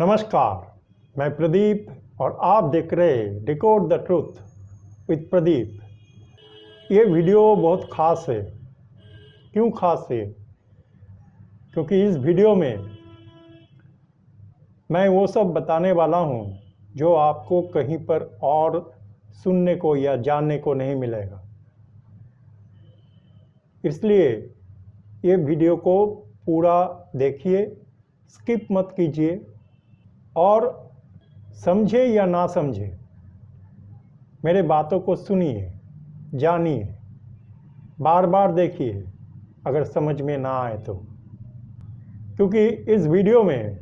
नमस्कार, मैं प्रदीप और आप देख रहे decode the truth with Pradeep. ये वीडियो बहुत ख़ास है। क्यों ख़ास है? क्योंकि इस वीडियो में मैं वो सब बताने वाला हूँ जो आपको कहीं पर और सुनने को या जानने को नहीं मिलेगा। इसलिए ये वीडियो को पूरा देखिए, स्किप मत कीजिए और समझे या ना समझे मेरे बातों को सुनिए, जानिए, बार बार देखिए अगर समझ में ना आए तो। क्योंकि इस वीडियो में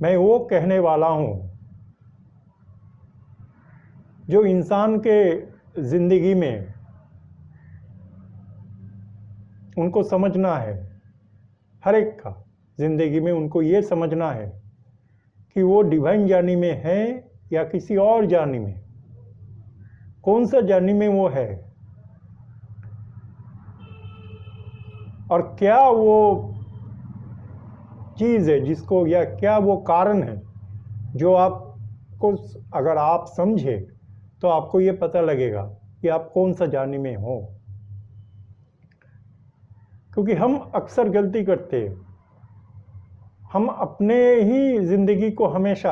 मैं वो कहने वाला हूँ जो इंसान के ज़िंदगी में उनको समझना है। हर एक का ज़िंदगी में उनको ये समझना है कि वो डिवाइन जर्नी में है या किसी और जर्नी में, कौन सा जर्नी में वो है और क्या वो चीज़ है जिसको, या क्या वो कारण है जो आपको, अगर आप समझे तो आपको ये पता लगेगा कि आप कौन सा जर्नी में हो। क्योंकि हम अक्सर गलती करते हैं, हम अपने ही ज़िंदगी को हमेशा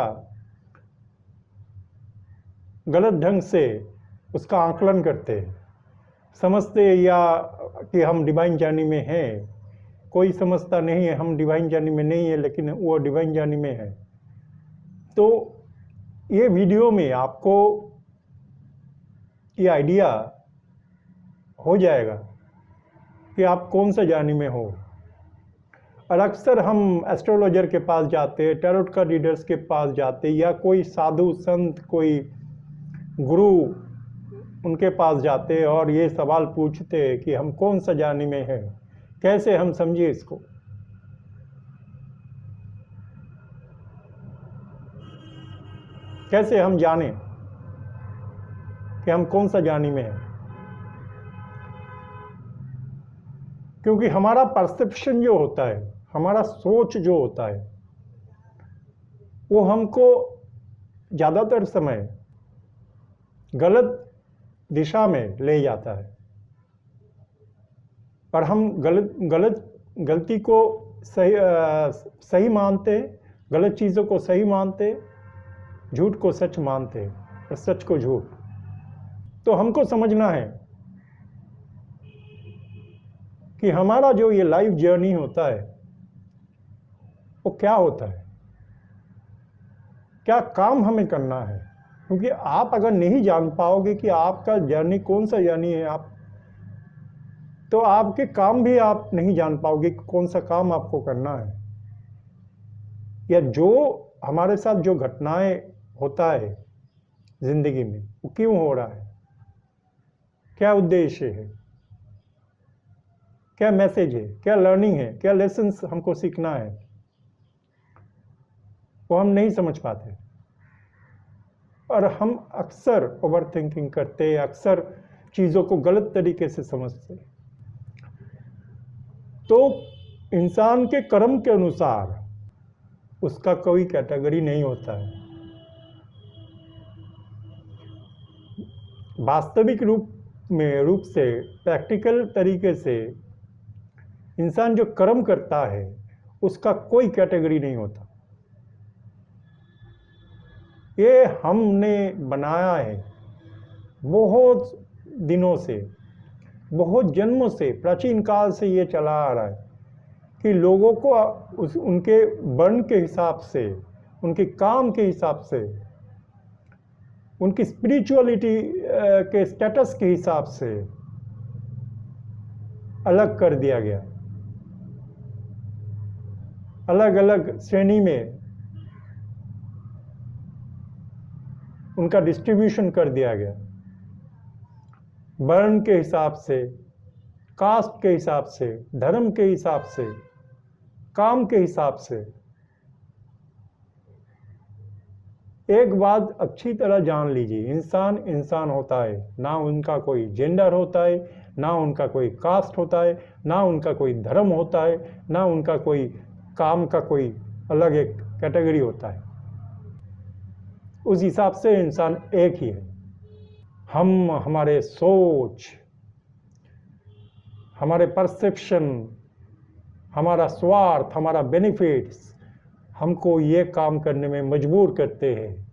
गलत ढंग से उसका आकलन करते हैं, समझते या कि हम डिवाइन जर्नी में हैं। कोई समझता नहीं है हम डिवाइन जर्नी में नहीं है, लेकिन वो डिवाइन जर्नी में है। तो ये वीडियो में आपको ये आइडिया हो जाएगा कि आप कौन सा जर्नी में हो। और अक्सर हम एस्ट्रोलॉजर के पास जाते, टैरोट का रीडर्स के पास जाते, या कोई साधु संत, कोई गुरु, उनके पास जाते और ये सवाल पूछते कि हम कौन सा जर्नी में हैं, कैसे हम समझे इसको। कैसे हम जाने कि हम कौन सा जर्नी में हैं। क्योंकि हमारा परसेप्शन जो होता है, हमारा सोच जो होता है, वो हमको ज़्यादातर समय गलत दिशा में ले जाता है। और हम गलती को सही मानते, गलत चीज़ों को सही मानते, झूठ को सच मानते और सच को झूठ। तो हमको समझना है कि हमारा जो ये लाइफ जर्नी होता है वो क्या होता है, क्या काम हमें करना है। क्योंकि आप अगर नहीं जान पाओगे कि आपका जर्नी कौन सा जर्नी है, आप तो आपके काम भी आप नहीं जान पाओगे कि कौन सा काम आपको करना है, या जो हमारे साथ जो घटनाएं होता है ज़िंदगी में वो क्यों हो रहा है, क्या उद्देश्य है, क्या मैसेज है, क्या लर्निंग है, क्या लेसन्स हमको सीखना है, वो हम नहीं समझ पाते। और हम अक्सर ओवर थिंकिंग करते, अक्सर चीज़ों को गलत तरीके से समझते। तो इंसान के कर्म के अनुसार उसका कोई कैटेगरी नहीं होता है। वास्तविक रूप से, प्रैक्टिकल तरीके से इंसान जो कर्म करता है उसका कोई कैटेगरी नहीं होता। ये हमने बनाया है बहुत दिनों से, बहुत जन्मों से, प्राचीन काल से ये चला आ रहा है कि लोगों को उनके वर्ण के हिसाब से, उनके काम के हिसाब से, उनकी स्पिरिचुअलिटी के स्टेटस के हिसाब से अलग कर दिया गया। अलग अलग श्रेणी में उनका डिस्ट्रीब्यूशन कर दिया गया, वर्ण के हिसाब से, कास्ट के हिसाब से, धर्म के हिसाब से, काम के हिसाब से। एक बात अच्छी तरह जान लीजिए, इंसान इंसान होता है, ना उनका कोई जेंडर होता है, ना उनका कोई कास्ट होता है, ना उनका कोई धर्म होता है, ना उनका कोई काम का कोई अलग एक कैटेगरी होता है। उस हिसाब से इंसान एक ही है। हम हमारे सोच, हमारे परसेप्शन, हमारा स्वार्थ, हमारा बेनिफिट्स हमको ये काम करने में मजबूर करते हैं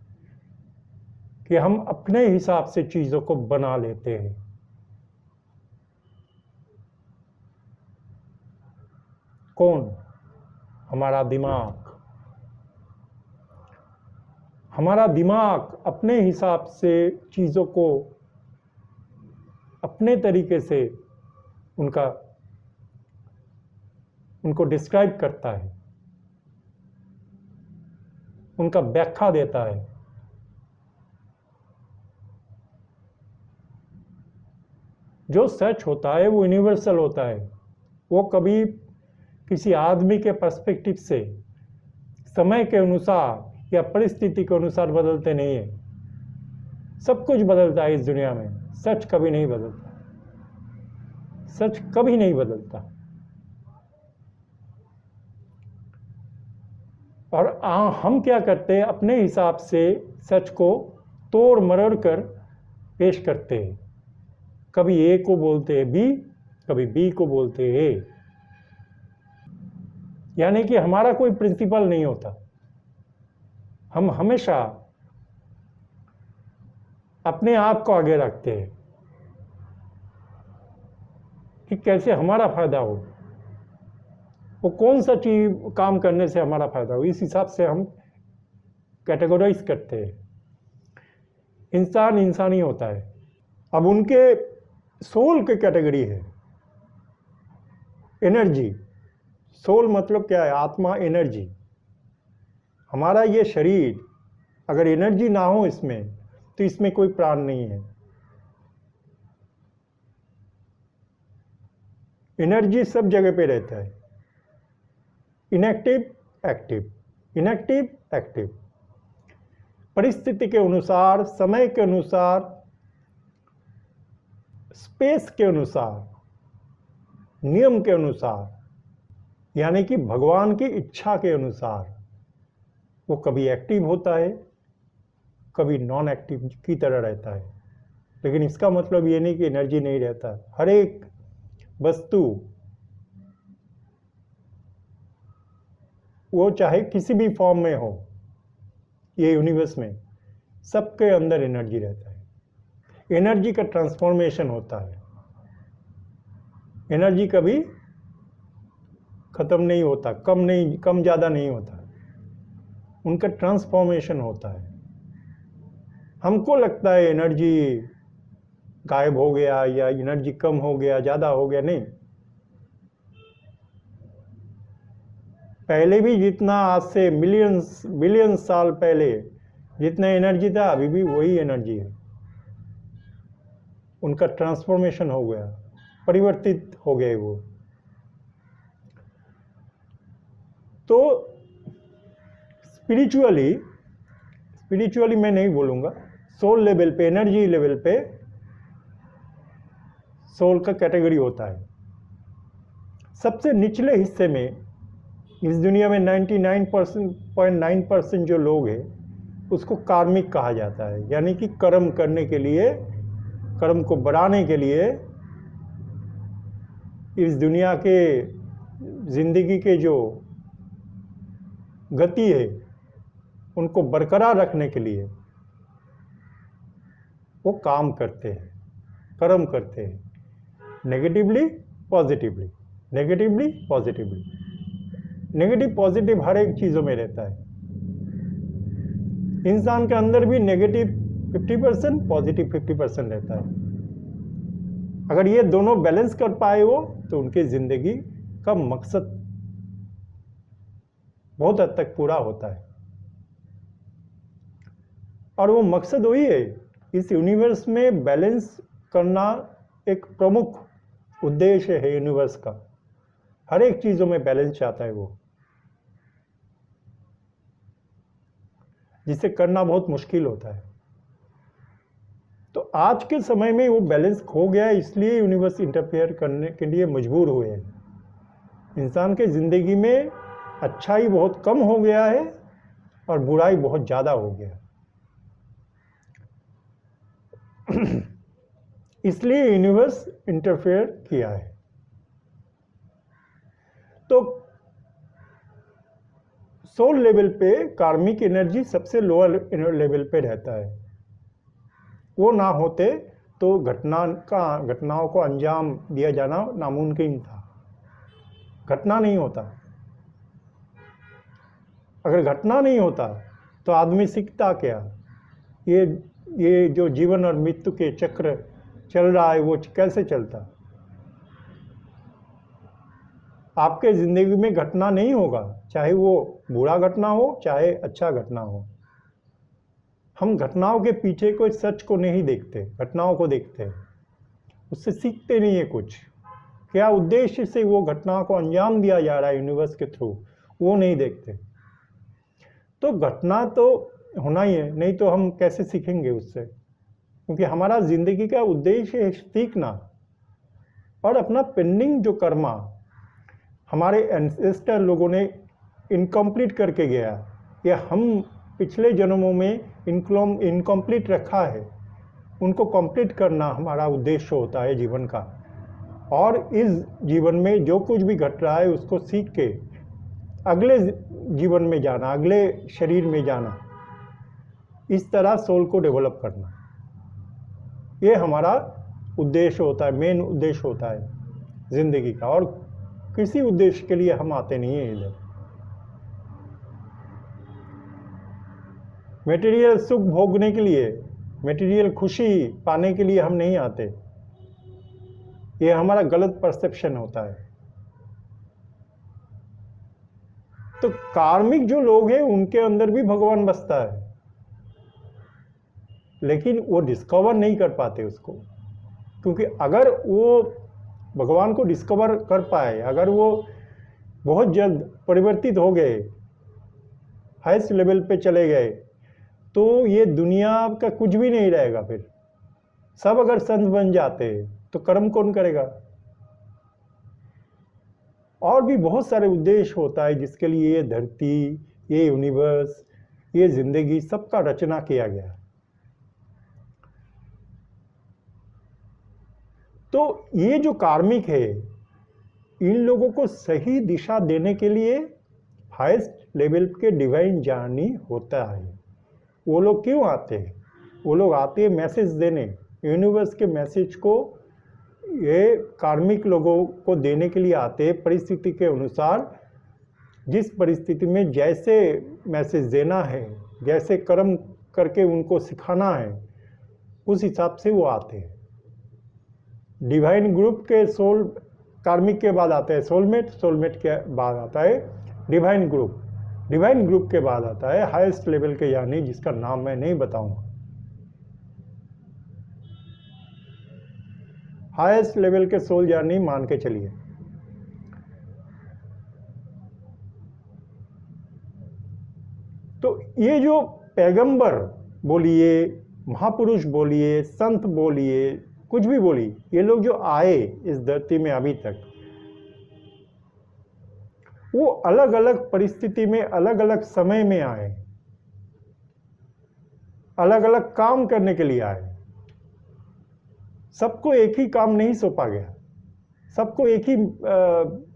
कि हम अपने हिसाब से चीज़ों को बना लेते हैं। कौन? हमारा दिमाग। हमारा दिमाग अपने हिसाब से चीज़ों को अपने तरीके से उनको डिस्क्राइब करता है, उनका व्याख्या देता है। जो सच होता है वो यूनिवर्सल होता है। वो कभी किसी आदमी के पर्सपेक्टिव से समय के अनुसार या परिस्थिति के अनुसार बदलते नहीं है। सब कुछ बदलता है इस दुनिया में, सच कभी नहीं बदलता। सच कभी नहीं बदलता। और हम क्या करते हैं, अपने हिसाब से सच को तोड़ मरोड़ कर पेश करते हैं। कभी ए को बोलते हैं बी, कभी बी को बोलते हैं ए। यानी कि हमारा कोई प्रिंसिपल नहीं होता। हम हमेशा अपने आप को आगे रखते हैं कि कैसे हमारा फायदा हो, वो कौन सा चीज काम करने से हमारा फायदा हो, इस हिसाब से हम कैटेगराइज करते हैं। इंसान इंसानी होता है। अब उनके सोल की कैटेगरी है एनर्जी। सोल मतलब क्या है? आत्मा, एनर्जी। हमारा ये शरीर अगर एनर्जी ना हो इसमें, तो इसमें कोई प्राण नहीं है। एनर्जी सब जगह पे रहता है, इनएक्टिव एक्टिव, इनएक्टिव एक्टिव। परिस्थिति के अनुसार, समय के अनुसार, स्पेस के अनुसार, नियम के अनुसार, यानी कि भगवान की इच्छा के अनुसार वो कभी एक्टिव होता है, कभी नॉन एक्टिव की तरह रहता है। लेकिन इसका मतलब ये नहीं कि एनर्जी नहीं रहता। हर एक वस्तु, वो चाहे किसी भी फॉर्म में हो, ये यूनिवर्स में सबके अंदर एनर्जी रहता है। एनर्जी का ट्रांसफॉर्मेशन होता है। एनर्जी कभी खत्म नहीं होता, कम ज़्यादा नहीं होता, उनका ट्रांसफॉर्मेशन होता है। हमको लगता है एनर्जी गायब हो गया या एनर्जी कम हो गया, ज़्यादा हो गया, नहीं। पहले भी जितना, आज से बिलियंस साल पहले जितना एनर्जी था, अभी भी वही एनर्जी है। उनका ट्रांसफॉर्मेशन हो गया, परिवर्तित हो गए वो। तो स्पिरिचुअली मैं नहीं बोलूँगा, सोल लेवल पे, एनर्जी लेवल पे सोल का कैटेगरी होता है। सबसे निचले हिस्से में इस दुनिया में 99.9% जो लोग हैं उसको कार्मिक कहा जाता है। यानी कि कर्म करने के लिए, कर्म को बढ़ाने के लिए, इस दुनिया के जिंदगी के जो गति है उनको बरकरार रखने के लिए वो काम करते हैं, कर्म करते हैं। Negatively positively, negatively positively. Negative positive हर एक चीज़ों में रहता है। इंसान के अंदर भी नेगेटिव 50%, पॉजिटिव 50% रहता है। अगर ये दोनों बैलेंस कर पाए वो, तो उनकी ज़िंदगी का मकसद बहुत हद तक पूरा होता है। और वो मकसद वही है, इस यूनिवर्स में बैलेंस करना एक प्रमुख उद्देश्य है यूनिवर्स का। हर एक चीज़ों में बैलेंस चाहता है वो, जिसे करना बहुत मुश्किल होता है। तो आज के समय में वो बैलेंस खो गया है, इसलिए यूनिवर्स इंटरफेयर करने के लिए मजबूर हुए हैं। इंसान के ज़िंदगी में अच्छाई बहुत कम हो गया है और बुराई बहुत ज़्यादा हो गया। इसलिए यूनिवर्स इंटरफेयर किया है। तो सोल लेवल पे कार्मिक एनर्जी सबसे लोअर लेवल पे रहता है। वो ना होते तो घटनाओं को अंजाम दिया जाना नामुमकिन था। घटना नहीं होता। अगर घटना नहीं होता तो आदमी सीखता क्या? ये जो जीवन और मृत्यु के चक्र चल रहा है वो कैसे चलता? आपके ज़िंदगी में घटना नहीं होगा, चाहे वो बुरा घटना हो चाहे अच्छा घटना हो। हम घटनाओं के पीछे कोई सच को नहीं देखते, घटनाओं को देखते हैं। उससे सीखते नहीं है कुछ। क्या उद्देश्य से वो घटना को अंजाम दिया जा रहा है यूनिवर्स के थ्रू, वो नहीं देखते। तो घटना तो होना ही है, नहीं तो हम कैसे सीखेंगे उससे? क्योंकि हमारा ज़िंदगी का उद्देश्य है सीखना और अपना पेंडिंग जो कर्मा हमारे एंसेस्टर लोगों ने इनकम्प्लीट करके गया, या हम पिछले जन्मों में इनकम्प्लीट रखा है, उनको कंप्लीट करना हमारा उद्देश्य होता है जीवन का। और इस जीवन में जो कुछ भी घट रहा है उसको सीख के अगले जीवन में जाना, अगले शरीर में जाना, इस तरह सोल को डेवलप करना, ये हमारा उद्देश्य होता है, मेन उद्देश्य होता है ज़िंदगी का। और किसी उद्देश्य के लिए हम आते नहीं हैं इधर। मटेरियल सुख भोगने के लिए, मटेरियल खुशी पाने के लिए हम नहीं आते। ये हमारा गलत परसेप्शन होता है। तो कार्मिक जो लोग हैं उनके अंदर भी भगवान बसता है, लेकिन वो डिस्कवर नहीं कर पाते उसको। क्योंकि अगर वो भगवान को डिस्कवर कर पाए, अगर वो बहुत जल्द परिवर्तित हो गए, हाईएस्ट लेवल पे चले गए, तो ये दुनिया का कुछ भी नहीं रहेगा। फिर सब अगर संत बन जाते तो कर्म कौन करेगा? और भी बहुत सारे उद्देश्य होता है जिसके लिए ये धरती, ये यूनिवर्स, ये जिंदगी सबका रचना किया गया। तो ये जो कार्मिक है, इन लोगों को सही दिशा देने के लिए हाईएस्ट लेवल के डिवाइन जर्नी होता है। वो लोग क्यों आते हैं? वो लोग आते हैं मैसेज देने, यूनिवर्स के मैसेज को ये कार्मिक लोगों को देने के लिए आते हैं। परिस्थिति के अनुसार, जिस परिस्थिति में जैसे मैसेज देना है, जैसे कर्म करके उनको सिखाना है, उस हिसाब से वो आते हैं। डिवाइन ग्रुप के सोल, कार्मिक के बाद आता है सोलमेट, सोलमेट के बाद आता है डिवाइन ग्रुप, डिवाइन ग्रुप के बाद आता है हाईएस्ट लेवल के यानी जिसका नाम मैं नहीं बताऊंगा। हाईएस्ट लेवल के सोल यानी मान के चलिए। तो ये जो पैगंबर बोलिए, महापुरुष बोलिए, संत बोलिए, कुछ भी बोलिए, ये लोग जो आए इस धरती में अभी तक, वो अलग अलग परिस्थिति में, अलग अलग समय में आए, अलग अलग काम करने के लिए आए। सबको एक ही काम नहीं सौंपा गया, सबको एक ही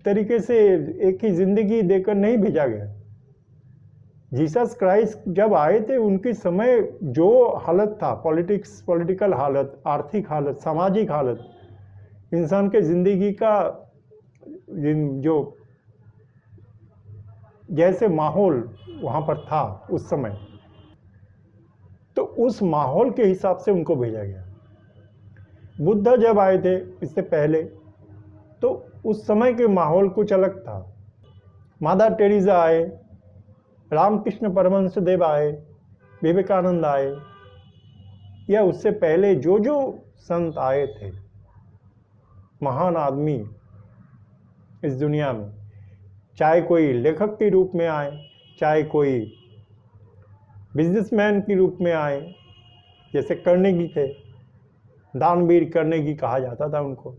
तरीके से एक ही जिंदगी देकर नहीं भेजा गया। जीसस क्राइस्ट जब आए थे, उनके समय जो हालत था, पॉलिटिकल हालत, आर्थिक हालत, सामाजिक हालत, इंसान के ज़िंदगी का जो जैसे माहौल वहाँ पर था उस समय, तो उस माहौल के हिसाब से उनको भेजा गया। बुद्ध जब आए थे इससे पहले, तो उस समय के माहौल कुछ अलग था। मादर टेरेसा आए, रामकृष्ण परमहंस देव आए, विवेकानंद आए, या उससे पहले जो जो संत आए थे, महान आदमी इस दुनिया में, चाहे कोई लेखक के रूप में आए, चाहे कोई बिजनेसमैन के रूप में आए, जैसे कार्नेगी थे, दानवीर कार्नेगी कहा जाता था उनको,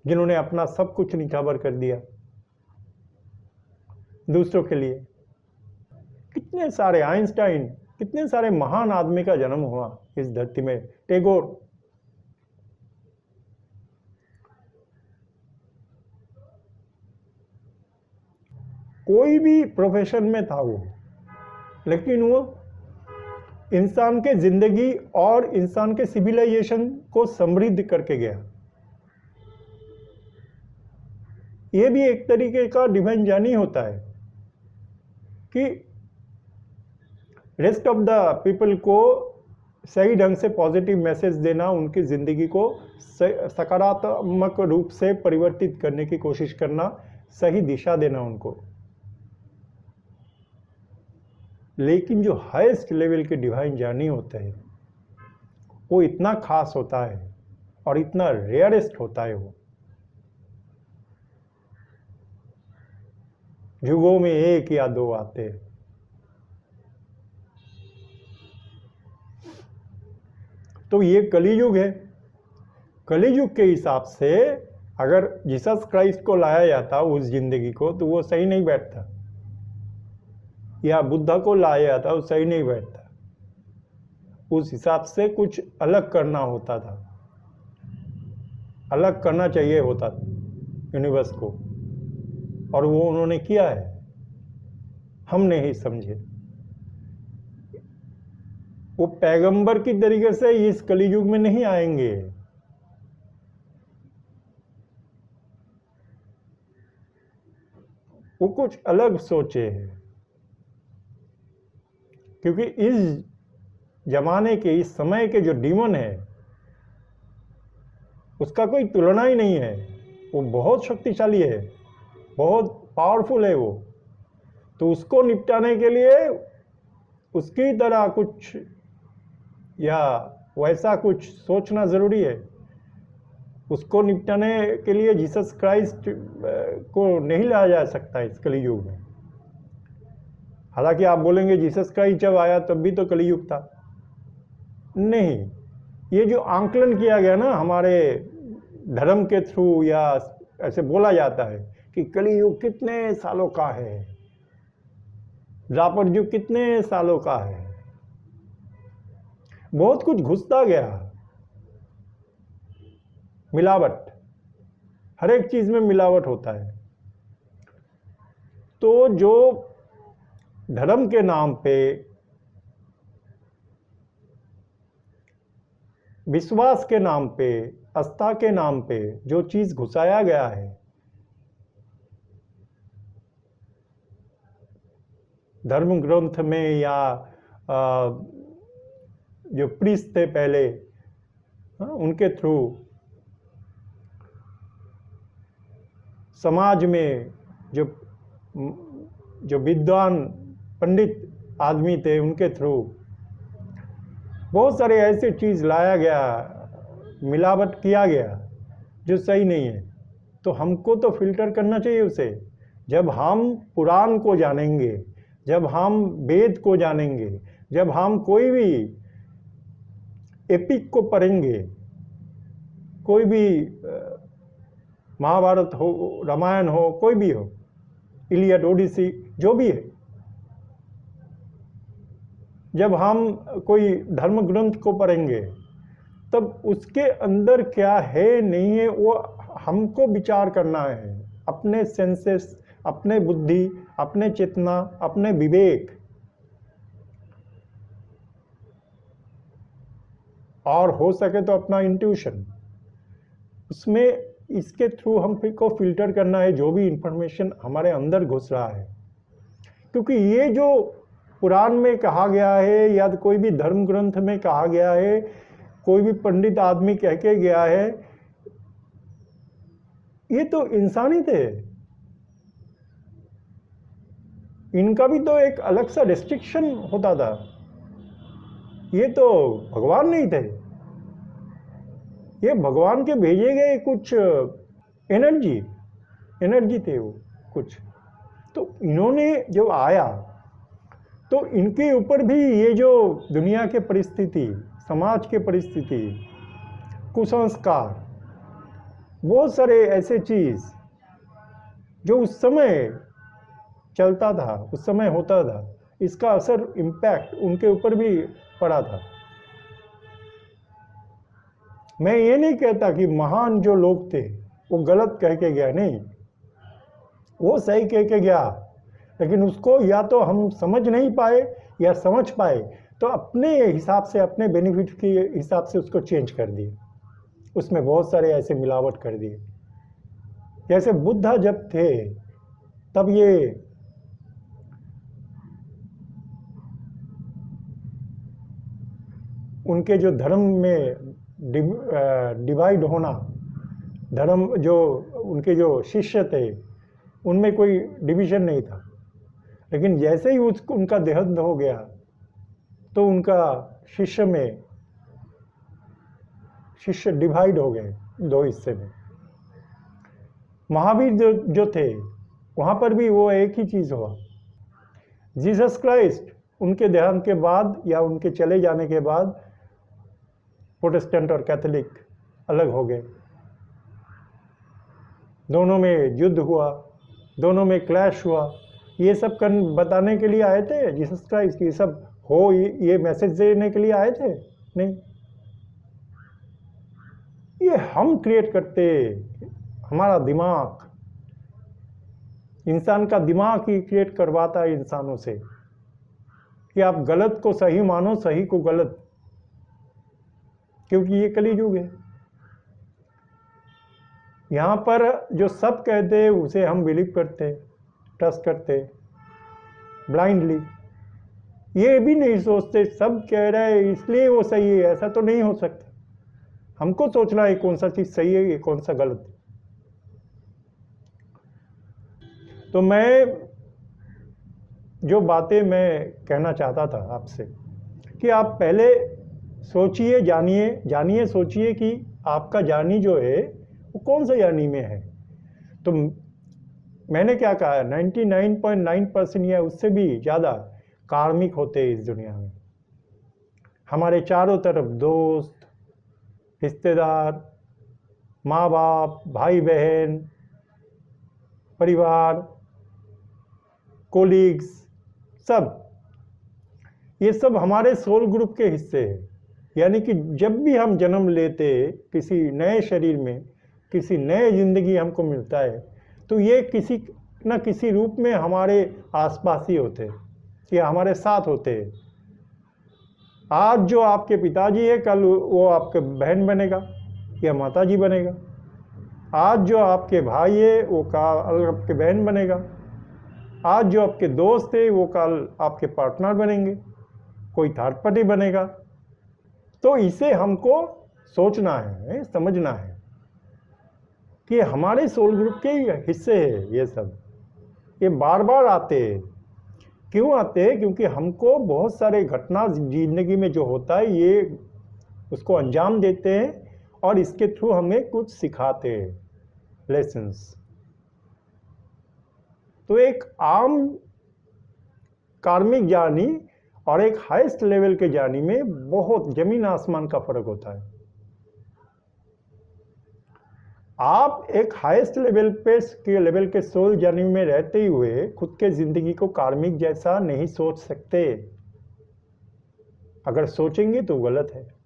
जिन्होंने अपना सब कुछ निछावर कर दिया। दूसरों के लिए। कितने सारे आइंस्टाइन, कितने सारे महान आदमी का जन्म हुआ इस धरती में, टैगोर। कोई भी प्रोफेशन में था वो, लेकिन वो इंसान के जिंदगी और इंसान के सिविलाइजेशन को समृद्ध करके गया। ये भी एक तरीके का डिवाइन जर्नी होता है कि रेस्ट ऑफ द पीपल को सही ढंग से पॉजिटिव मैसेज देना, उनकी ज़िंदगी को सकारात्मक रूप से परिवर्तित करने की कोशिश करना, सही दिशा देना उनको। लेकिन जो हाईएस्ट लेवल के डिवाइन जर्नी होते हैं वो इतना खास होता है और इतना रेयरेस्ट होता है। वो युगों में एक या दो आते हैं। तो ये कलियुग है। कलियुग के हिसाब से अगर जीसस क्राइस्ट को लाया जाता उस जिंदगी को, तो वो सही नहीं बैठता, या बुद्धा को लाया जाता वो सही नहीं बैठता। उस हिसाब से कुछ अलग करना होता था, अलग करना चाहिए होता यूनिवर्स को, और वो उन्होंने किया है। हम नहीं समझे। वो पैगंबर की तरीके से इस कलियुग में नहीं आएंगे। वो कुछ अलग सोचे हैं, क्योंकि इस जमाने के, इस समय के जो डीमन है उसका कोई तुलना ही नहीं है। वो बहुत शक्तिशाली है, बहुत पावरफुल है वो। तो उसको निपटाने के लिए उसकी तरह कुछ या वैसा कुछ सोचना ज़रूरी है। उसको निपटाने के लिए जीसस क्राइस्ट को नहीं लाया जा सकता इस कलियुग में। हालांकि आप बोलेंगे जीसस क्राइस्ट जब आया तब भी तो कलियुग था। नहीं, ये जो आंकलन किया गया ना हमारे धर्म के थ्रू, या ऐसे बोला जाता है कि कलियुग कितने सालों का है, द्वापर युग कितने सालों का है, बहुत कुछ घुसता गया। मिलावट, हर एक चीज में मिलावट होता है। तो जो धर्म के नाम पे, विश्वास के नाम पे, आस्था के नाम पे जो चीज घुसाया गया है, धर्म ग्रंथ में या जो प्रीस्ट थे पहले, उनके थ्रू समाज में जो विद्वान पंडित आदमी थे उनके थ्रू बहुत सारे ऐसे चीज़ लाया गया, मिलावट किया गया जो सही नहीं है। तो हमको तो फिल्टर करना चाहिए उसे। जब हम पुराण को जानेंगे, जब हम वेद को जानेंगे, जब हम कोई भी एपिक को पढ़ेंगे, कोई भी महाभारत हो, रामायण हो, कोई भी हो, इलियड, ओडिसी, जो भी है, जब हम कोई धर्म ग्रंथ को पढ़ेंगे तब उसके अंदर क्या है नहीं है वो हमको विचार करना है। अपने सेंसेस, अपने बुद्धि, अपने चेतना, अपने विवेक, और हो सके तो अपना इंट्यूशन, उसमें इसके थ्रू हम को फिल्टर करना है जो भी इंफॉर्मेशन हमारे अंदर घुस रहा है। क्योंकि ये जो पुराण में कहा गया है या कोई भी धर्म ग्रंथ में कहा गया है, कोई भी पंडित आदमी कह के गया है, ये तो इंसानी थे। इनका भी तो एक अलग सा रिस्ट्रिक्शन होता था। ये तो भगवान नहीं थे, ये भगवान के भेजे गए कुछ एनर्जी थे वो कुछ। तो इन्होंने जब आया तो इनके ऊपर भी ये जो दुनिया के परिस्थिति, समाज के परिस्थिति, कुसंस्कार, बहुत सारे ऐसे चीज़ जो उस समय चलता था, उस समय होता था, इसका असर इम्पैक्ट उनके ऊपर भी पड़ा था। मैं ये नहीं कहता कि महान जो लोग थे वो गलत कह के गया, नहीं, वो सही कह के गया, लेकिन उसको या तो हम समझ नहीं पाए या समझ पाए तो अपने हिसाब से, अपने बेनिफिट के हिसाब से उसको चेंज कर दिए, उसमें बहुत सारे ऐसे मिलावट कर दिए। जैसे बुद्धा जब थे तब ये उनके जो धर्म में डिवाइड होना, धर्म जो उनके जो शिष्य थे उनमें कोई डिवीजन नहीं था, लेकिन जैसे ही उनका देहांत हो गया तो उनका शिष्य डिवाइड हो गए दो हिस्से में। महावीर जो थे वहाँ पर भी वो एक ही चीज़ हुआ। जीसस क्राइस्ट उनके देहांत के बाद या उनके चले जाने के बाद प्रोटेस्टेंट और कैथोलिक अलग हो गए, दोनों में युद्ध हुआ, दोनों में क्लैश हुआ। ये सब बताने के लिए आए थे जीसस क्राइस्ट, ये सब हो, ये मैसेज देने के लिए आए थे? नहीं, ये हम क्रिएट करते, हमारा दिमाग, इंसान का दिमाग ही क्रिएट करवाता है इंसानों से कि आप गलत को सही मानो, सही को गलत, क्योंकि ये कलियुग है। यहाँ पर जो सब कहते हैं उसे हम बिलीव करते, ट्रस्ट करते ब्लाइंडली, ये भी नहीं सोचते सब कह रहे हैं इसलिए वो सही है, ऐसा तो नहीं हो सकता। हमको सोचना है कौन सा चीज़ सही है, कौन सा गलत है। तो मैं जो बातें मैं कहना चाहता था आपसे कि आप पहले सोचिए, जानिए सोचिए कि आपका जानी जो है वो कौन सा जानी में है। तो मैंने क्या कहा, 99.9% या उससे भी ज़्यादा कार्मिक होते हैं इस दुनिया में। हमारे चारों तरफ दोस्त, रिश्तेदार, माँ बाप, भाई बहन, परिवार, कोलीग्स, सब, ये सब हमारे सोल ग्रुप के हिस्से हैं। यानी कि जब भी हम जन्म लेते किसी नए शरीर में, किसी नए जिंदगी हमको मिलता है, तो ये किसी न किसी रूप में हमारे आसपास ही होते हैं या हमारे साथ होते हैं। आज जो आपके पिताजी है, कल वो आपके बहन बनेगा या माताजी बनेगा। आज जो आपके भाई है वो कल आपके बहन बनेगा। आज जो आपके दोस्त है वो कल आपके पार्टनर बनेंगे, कोई थर्ड पार्टी बनेगा। तो इसे हमको सोचना है, समझना है कि हमारे सोल ग्रुप के हिस्से है ये सब। ये बार बार आते हैं। क्यों आते हैं? क्योंकि हमको बहुत सारे घटना जिंदगी में जो होता है ये उसको अंजाम देते हैं और इसके थ्रू हमें कुछ सिखाते हैं, लेसन्स। तो एक आम कार्मिक जानी और एक हाईएस्ट लेवल के जानी में बहुत जमीन आसमान का फर्क होता है। आप एक हाईएस्ट लेवल के सोल जर्नी में रहते हुए खुद के जिंदगी को कार्मिक जैसा नहीं सोच सकते। अगर सोचेंगे तो गलत है।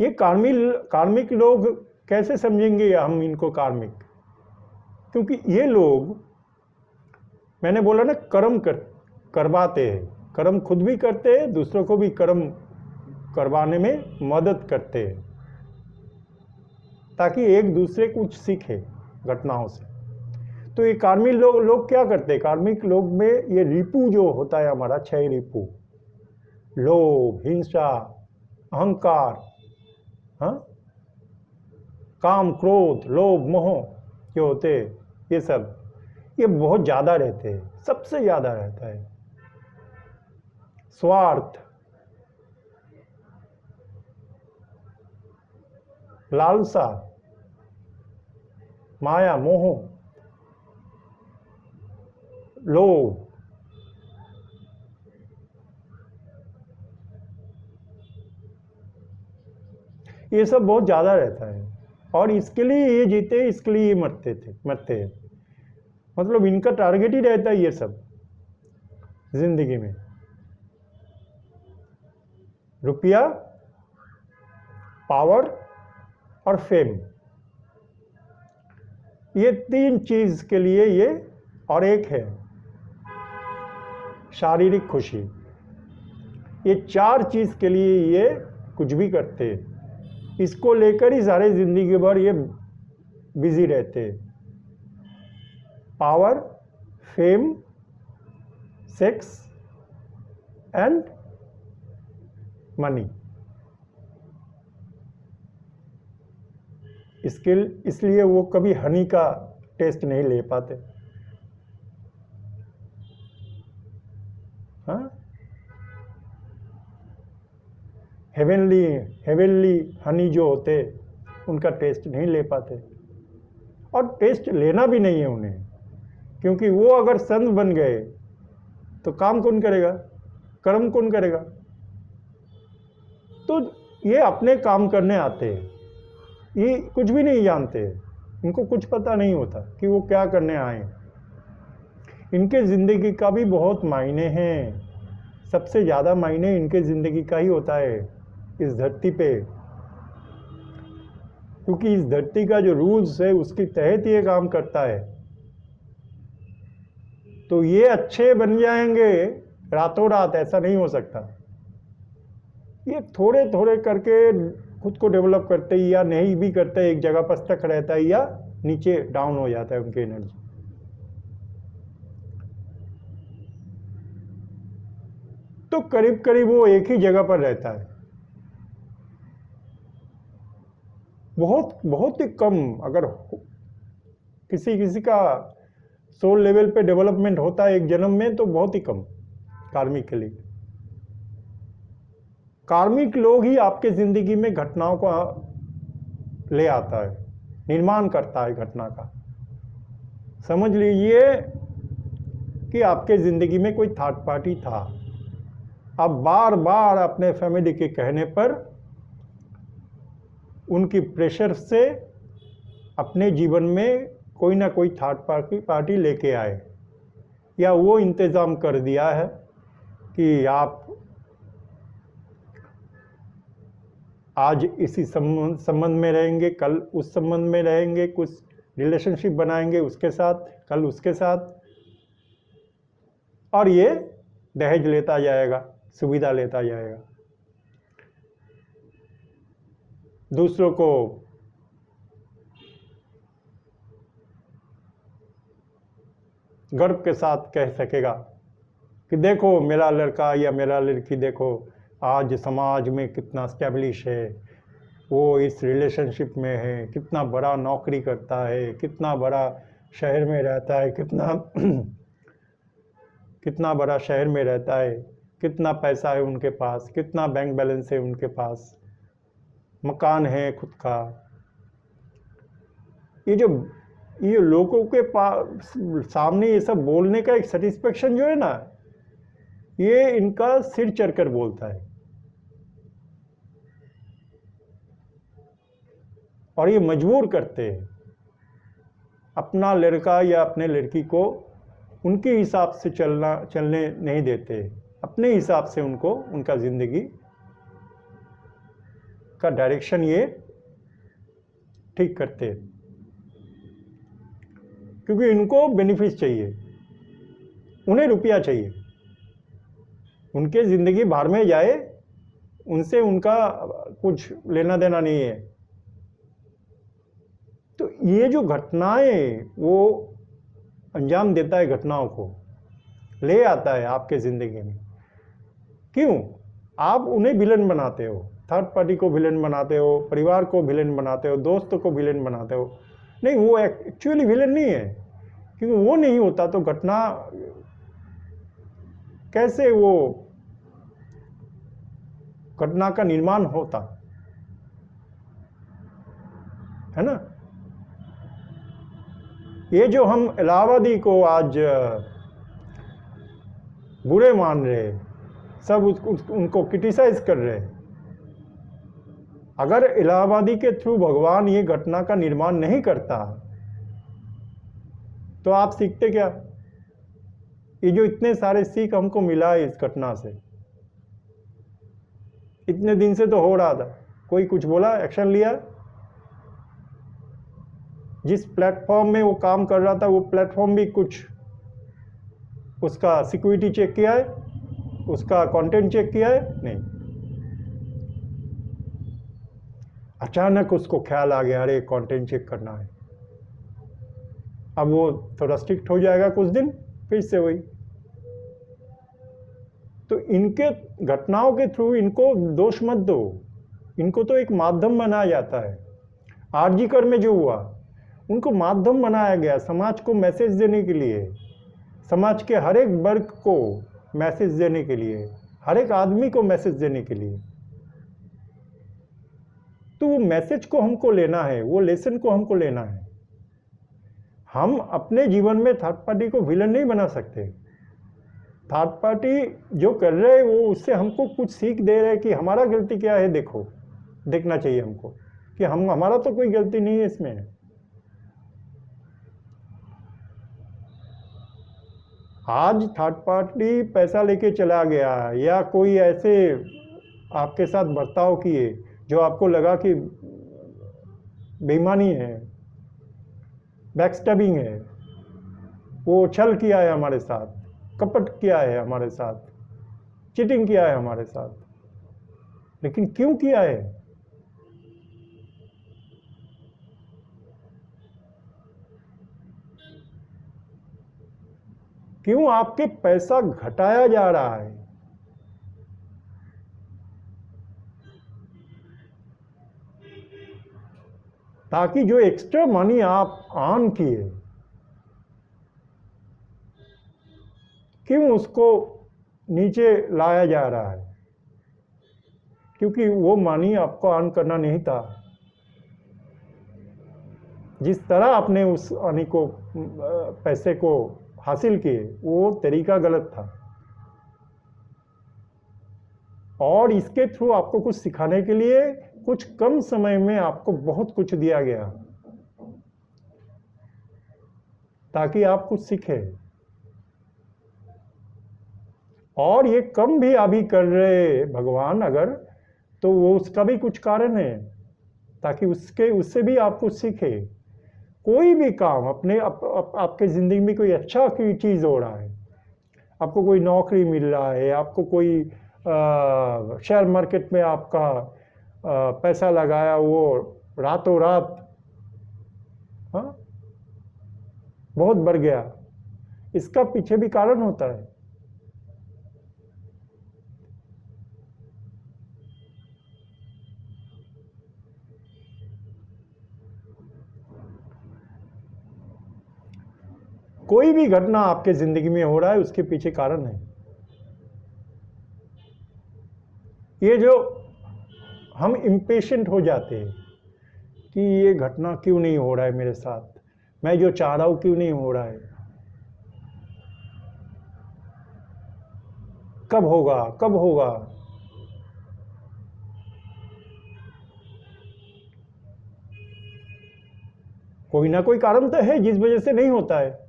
ये कार्मिक लोग कैसे समझेंगे हम इनको कार्मिक? क्योंकि ये लोग, मैंने बोला ना, कर्म करवाते हैं। कर्म खुद भी करते हैं, दूसरों को भी कर्म करवाने में मदद करते हैं ताकि एक दूसरे कुछ सीखे घटनाओं से। तो ये कार्मिक लोग क्या करते हैं? कार्मिक लोग में ये रिपू जो होता है हमारा, 6 रिपू, लोभ, हिंसा, अहंकार, हाँ, काम, क्रोध, लोभ, मोह जो होते हैं, ये सब ये बहुत ज़्यादा रहते हैं, सबसे ज़्यादा रहता है। स्वार्थ, लालसा, माया, मोह, लोभ, ये सब बहुत ज़्यादा रहता है, और इसके लिए ये जीते, इसके लिए ये मरते हैं। मतलब इनका टारगेट ही रहता है ये सब जिंदगी में, रुपया, पावर और फेम, ये 3 चीज के लिए ये, और एक है शारीरिक खुशी। ये 4 चीज के लिए ये कुछ भी करते हैं, इसको लेकर ही सारे जिंदगी भर ये बिजी रहते हैं। Power, fame, sex and money. इसलिए वो कभी हनी का टेस्ट नहीं ले पाते। हाँ, हेवनली हनी जो होते उनका टेस्ट नहीं ले पाते, और टेस्ट लेना भी नहीं है उन्हें, क्योंकि वो अगर संत बन गए तो काम कौन करेगा, कर्म कौन करेगा। तो ये अपने काम करने आते हैं, ये कुछ भी नहीं जानते, इनको कुछ पता नहीं होता कि वो क्या करने आए। इनके ज़िंदगी का भी बहुत मायने हैं, सबसे ज़्यादा मायने इनके ज़िंदगी का ही होता है इस धरती पे, क्योंकि इस धरती का जो रूल्स है उसके तहत ये काम करता है। तो ये अच्छे बन जाएंगे रातों रात, ऐसा नहीं हो सकता। ये थोड़े थोड़े करके खुद को डेवलप करते ही, या नहीं भी करते, एक जगह पर तक रहता है या नीचे डाउन हो जाता है उनकी एनर्जी। तो करीब करीब वो एक ही जगह पर रहता है। बहुत ही कम, अगर किसी का सोल लेवल पे डेवलपमेंट होता है एक जन्म में, तो बहुत ही कम कार्मिक के लिए। कार्मिक लोग ही आपके जिंदगी में घटनाओं को ले आता है, निर्माण करता है घटना का। समझ लीजिए कि आपके जिंदगी में कोई थर्ड पार्टी था, अब बार बार अपने फैमिली के कहने पर, उनकी प्रेशर से अपने जीवन में कोई ना कोई थर्ड पार्टी लेके आए, या वो इंतज़ाम कर दिया है कि आप आज इसी संबंध में रहेंगे, कल उस संबंध में रहेंगे, कुछ रिलेशनशिप बनाएंगे उसके साथ, कल उसके साथ, और ये दहेज लेता जाएगा, सुविधा लेता जाएगा, दूसरों को गर्व के साथ कह सकेगा कि देखो मेरा लड़का या मेरा लड़की, देखो आज समाज में कितना स्टैब्लिश है, वो इस रिलेशनशिप में है, कितना बड़ा नौकरी करता है, कितना बड़ा शहर में रहता है, कितना बड़ा शहर में रहता है, कितना पैसा है उनके पास, कितना बैंक बैलेंस है उनके पास, मकान है खुद का। ये लोगों के पास सामने ये सब बोलने का एक सेटिस्फेक्शन जो है ना, ये इनका सिर चढ़कर बोलता है, और ये मजबूर करते हैं अपना लड़का या अपने लड़की को उनके हिसाब से चलने नहीं देते, अपने हिसाब से उनको उनका ज़िंदगी का डायरेक्शन ये ठीक करते हैं, क्योंकि इनको बेनिफिट चाहिए, उन्हें रुपया चाहिए, उनके ज़िंदगी बाहर में जाए, उनसे उनका कुछ लेना देना नहीं है। तो ये जो घटनाएं वो अंजाम देता है, घटनाओं को ले आता है आपके ज़िंदगी में। क्यों? आप उन्हें विलन बनाते हो, थर्ड पार्टी को विलन बनाते हो, परिवार को विलन बनाते हो, दोस्तों को विलन बनाते हो। नहीं, वो एक्चुअली विलन नहीं है, क्योंकि वो नहीं होता तो घटना कैसे, वो घटना का निर्माण होता है ना। ये जो हम इलाहाबादी को आज बुरे मान रहे, सब उनको क्रिटिसाइज कर रहे, अगर इलाहाबादी के थ्रू भगवान ये घटना का निर्माण नहीं करता तो आप सीखते क्या? ये जो इतने सारे सीख हमको मिला है इस घटना से, इतने दिन से तो हो रहा था, कोई कुछ बोला, एक्शन लिया? जिस प्लेटफॉर्म में वो काम कर रहा था वो प्लेटफॉर्म भी कुछ उसका सिक्योरिटी चेक किया है, उसका कंटेंट चेक किया है? नहीं। अचानक उसको ख्याल आ गया, अरे कंटेंट चेक करना है। अब वो थोड़ा स्ट्रिक्ट हो जाएगा कुछ दिन, फिर से वही। तो इनके घटनाओं के थ्रू इनको दोष मत दो, इनको तो एक माध्यम बनाया जाता है। आरजीकर में जो हुआ, उनको माध्यम बनाया गया समाज को मैसेज देने के लिए, समाज के हर एक वर्ग को मैसेज देने के लिए, हर एक आदमी को मैसेज देने के लिए। तो वो मैसेज को हमको लेना है, वो लेसन को हमको लेना है। हम अपने जीवन में थर्ड पार्टी को विलन नहीं बना सकते। थर्ड पार्टी जो कर रहे हैं वो उससे हमको कुछ सीख दे रहे हैं कि हमारा गलती क्या है, देखो, देखना चाहिए हमको कि हमारा तो कोई गलती नहीं है इसमें। आज थर्ड पार्टी पैसा लेके चला गया या कोई ऐसे आपके साथ बर्ताव किए जो आपको लगा कि बेईमानी है, बैकस्टैबिंग है, वो छल किया है हमारे साथ, कपट किया है हमारे साथ, चीटिंग किया है हमारे साथ, लेकिन क्यों किया है? क्यों आपके पैसा घटाया जा रहा है? ताकि जो एक्स्ट्रा मनी आप अर्न किए, क्यों उसको नीचे लाया जा रहा है? क्योंकि वो मनी आपको अर्न करना नहीं था। जिस तरह आपने उस मनी को, पैसे को हासिल किए, वो तरीका गलत था। और इसके थ्रू आपको कुछ सिखाने के लिए कुछ कम समय में आपको बहुत कुछ दिया गया ताकि आप कुछ सीखें। और ये कम भी अभी कर रहे भगवान अगर, तो वो उसका भी कुछ कारण है ताकि उससे भी आप कुछ सीखे। कोई भी काम अपने आपके ज़िंदगी में कोई अच्छा कोई चीज़ हो रहा है, आपको कोई नौकरी मिल रहा है, आपको कोई शेयर मार्केट में आपका पैसा लगाया वो रातों रात बहुत बढ़ गया, इसका पीछे भी कारण होता है। कोई भी घटना आपके जिंदगी में हो रहा है उसके पीछे कारण है। ये जो हम इम्पेशेंट हो जाते हैं कि ये घटना क्यों नहीं हो रहा है मेरे साथ, मैं जो चाह रहा हूं क्यों नहीं हो रहा है, कब होगा कब होगा। कोई ना कोई कारण तो है जिस वजह से नहीं होता है।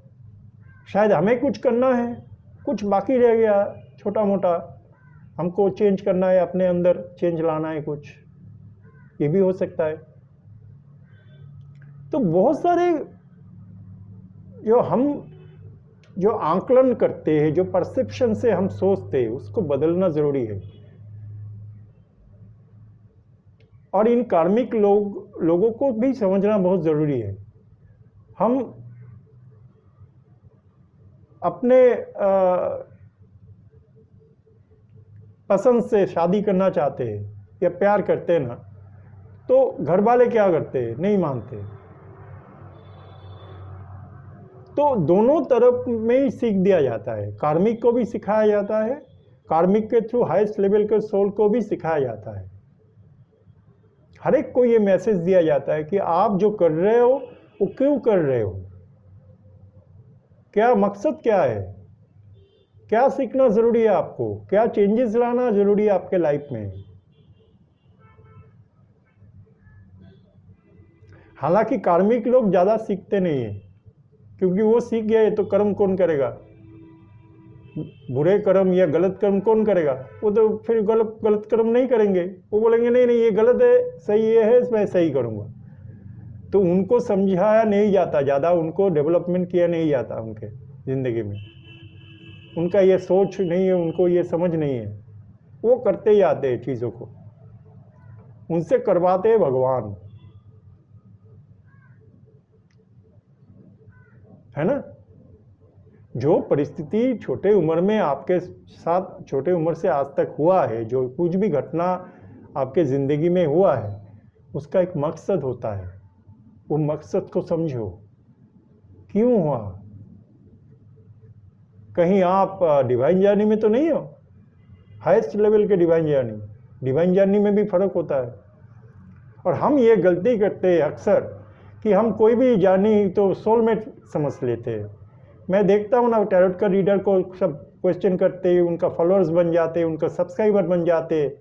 शायद हमें कुछ करना है, कुछ बाकी रह गया छोटा मोटा, हमको चेंज करना है, अपने अंदर चेंज लाना है कुछ, ये भी हो सकता है। तो बहुत सारे जो आंकलन करते हैं, जो परसेप्शन से हम सोचते हैं, उसको बदलना जरूरी है। और इन कार्मिक लोगों को भी समझना बहुत जरूरी है। हम अपने पसंद से शादी करना चाहते हैं या प्यार करते हैं ना, तो घर वाले क्या करते हैं, नहीं मानते। तो दोनों तरफ में ही सीख दिया जाता है, कार्मिक को भी सिखाया जाता है, कार्मिक के थ्रू हाईएस्ट लेवल के सोल को भी सिखाया जाता है। हर एक को ये मैसेज दिया जाता है कि आप जो कर रहे हो वो क्यों कर रहे हो, क्या मकसद क्या है, क्या सीखना जरूरी है आपको, क्या चेंजेस लाना जरूरी है आपके लाइफ में। हालांकि कार्मिक लोग ज़्यादा सीखते नहीं हैं, क्योंकि वो सीख गए तो कर्म कौन करेगा, बुरे कर्म या गलत कर्म कौन करेगा, वो तो फिर गलत कर्म नहीं करेंगे, वो बोलेंगे नहीं नहीं ये गलत है, सही ये है, मैं सही करूँगा। तो उनको समझाया नहीं जाता ज़्यादा, उनको डेवलपमेंट किया नहीं जाता उनके ज़िंदगी में, उनका ये सोच नहीं है, उनको ये समझ नहीं है, वो करते ही आते हैं चीज़ों को, उनसे करवाते हैं भगवान, है ना। जो परिस्थिति छोटे उम्र में आपके साथ छोटे उम्र से आज तक हुआ है, जो कुछ भी घटना आपके ज़िंदगी में हुआ है, उसका एक मकसद होता है, वो मकसद को समझो, क्यों हुआ। कहीं आप डिवाइन जर्नी में तो नहीं हो, हाईएस्ट लेवल के डिवाइन जर्नी में भी फर्क होता है। और हम ये गलती करते हैं अक्सर कि हम कोई भी जर्नी तो सोलमेट समझ लेते हैं। मैं देखता हूँ ना, टैरोट का रीडर को सब क्वेश्चन करते हैं, उनका फॉलोअर्स बन जाते हैं, उनका सब्सक्राइबर बन जाते हैं,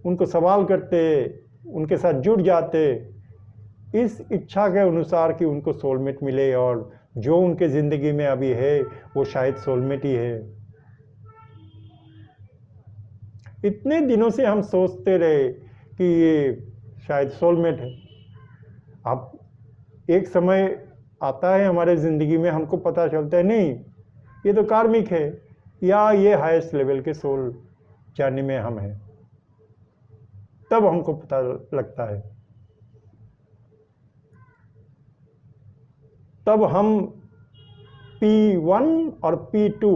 उनको सवाल करते, उनके साथ जुड़ जाते इस इच्छा के अनुसार कि उनको सोलमेट मिले, और जो उनके ज़िंदगी में अभी है वो शायद सोलमेट ही है। इतने दिनों से हम सोचते रहे कि ये शायद सोलमेट है। अब एक समय आता है हमारे ज़िंदगी में, हमको पता चलता है नहीं ये तो कार्मिक है, या ये हाईएस्ट लेवल के सोल जानने में हम हैं, तब हमको पता लगता है। तब हम P1 और P2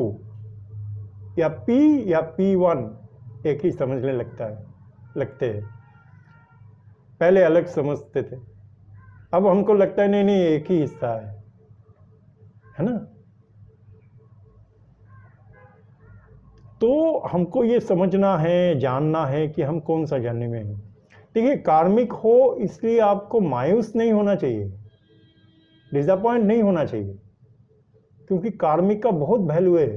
या P या P1 एक ही समझने लगते हैं। पहले अलग समझते थे, अब हमको लगता है नहीं नहीं एक ही हिस्सा है ना। तो हमको ये समझना है, जानना है कि हम कौन सा जानने में हैं। देखिए, कार्मिक हो इसलिए आपको मायूस नहीं होना चाहिए, डिसअपॉइंट नहीं होना चाहिए, क्योंकि कार्मिक का बहुत वैल्यू है।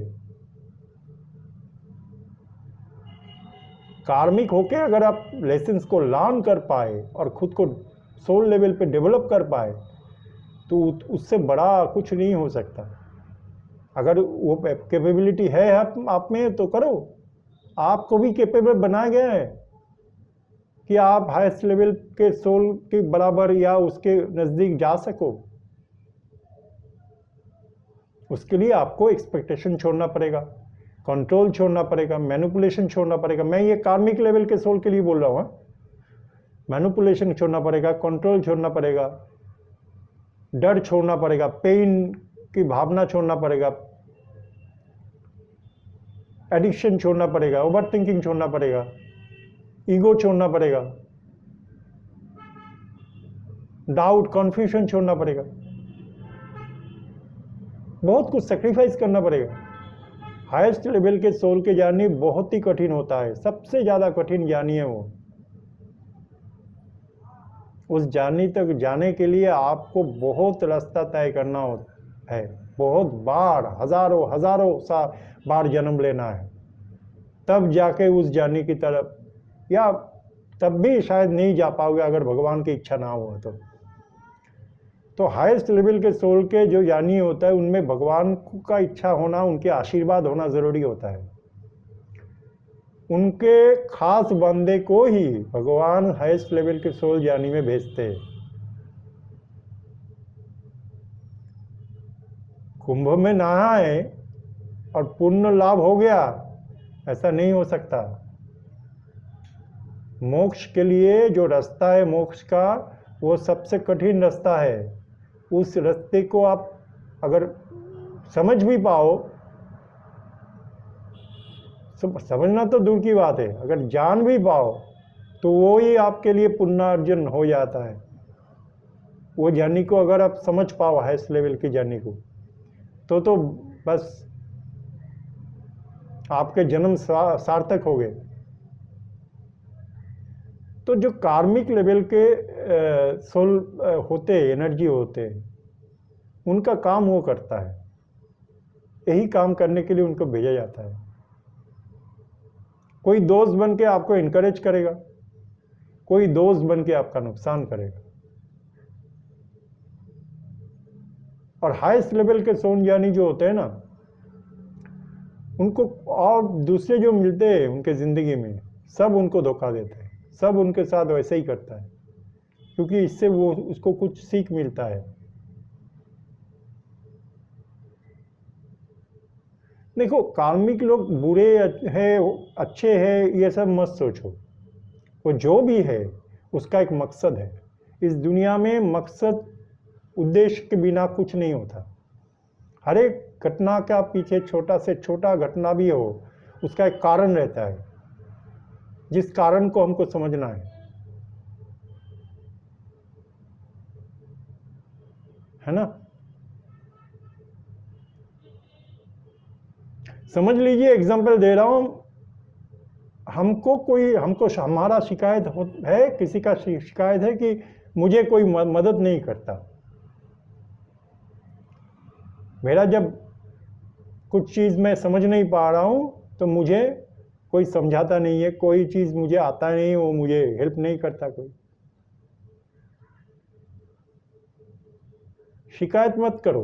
कार्मिक होके अगर आप लेसन्स को लर्न कर पाए और खुद को सोल लेवल पे डेवलप कर पाए, तो उससे बड़ा कुछ नहीं हो सकता। अगर वो कैपेबिलिटी है आप में तो करो, आपको भी कैपेबल बनाया गया है कि आप हाईएस्ट लेवल के सोल के बराबर या उसके नज़दीक जा सको। उसके लिए आपको एक्सपेक्टेशन छोड़ना पड़ेगा, कंट्रोल छोड़ना पड़ेगा, मैनिपुलेशन छोड़ना पड़ेगा। मैं ये कार्मिक लेवल के सोल के लिए बोल रहा हूँ। मैनिपुलेशन छोड़ना पड़ेगा, कंट्रोल छोड़ना पड़ेगा, डर छोड़ना पड़ेगा, पेन की भावना छोड़ना पड़ेगा, एडिक्शन छोड़ना पड़ेगा, ओवर थिंकिंग छोड़ना पड़ेगा, ईगो छोड़ना पड़ेगा, डाउट कन्फ्यूजन छोड़ना पड़ेगा, बहुत कुछ सेक्रीफाइस करना पड़ेगा। हाईएस्ट लेवल के सोल के जर्नी बहुत ही कठिन होता है, सबसे ज़्यादा कठिन जर्नी है वो। उस जर्नी तक जाने के लिए आपको बहुत रास्ता तय करना है, बहुत बार, हजारों सा बार जन्म लेना है, तब जाके उस जर्नी की तरफ, या तब भी शायद नहीं जा पाओगे अगर भगवान की इच्छा ना हो तो हाईएस्ट लेवल के सोल के जो ज्ञानी होता है उनमें भगवान का इच्छा होना, उनके आशीर्वाद होना ज़रूरी होता है। उनके खास बंदे को ही भगवान हाईएस्ट लेवल के सोल ज्ञानी में भेजते हैं। कुंभ में नहाए और पुण्य लाभ हो गया, ऐसा नहीं हो सकता। मोक्ष के लिए जो रास्ता है मोक्ष का, वो सबसे कठिन रास्ता है। उस रास्ते को आप अगर समझ भी पाओ, समझना तो दूर की बात है, अगर जान भी पाओ तो वो ही आपके लिए पुण्यार्जन हो जाता है। वो जर्नी को अगर आप समझ पाओ, हाईएस्ट लेवल की जर्नी को, तो बस आपके जन्म सार्थक हो गए। तो जो कार्मिक लेवल के सोल होते हैं, एनर्जी होते हैं, उनका काम वो करता है, यही काम करने के लिए उनको भेजा जाता है। कोई दोस्त बन के आपको इनकरेज करेगा, कोई दोस्त बन के आपका नुकसान करेगा। और हाईएस्ट लेवल के सोन ज्ञानी जो होते हैं ना, उनको और दूसरे जो मिलते हैं उनके ज़िंदगी में, सब उनको धोखा देते हैं, सब उनके साथ वैसे ही करता है, क्योंकि इससे वो उसको कुछ सीख मिलता है। देखो, कार्मिक लोग बुरे है अच्छे है ये सब मत सोचो, वो जो भी है उसका एक मकसद है। इस दुनिया में मकसद उद्देश्य के बिना कुछ नहीं होता। हर एक घटना का पीछे छोटा से छोटा घटना भी हो, उसका एक कारण रहता है, जिस कारण को हमको समझना है ना। समझ लीजिए, एग्जाम्पल दे रहा हूं, हमको हमारा शिकायत है, किसी का शिकायत है कि मुझे कोई मदद नहीं करता। मेरा जब कुछ चीज़ मैं समझ नहीं पा रहा हूं तो मुझे कोई समझाता नहीं है, कोई चीज़ मुझे आता नहीं, वो मुझे हेल्प नहीं करता कोई। शिकायत मत करो।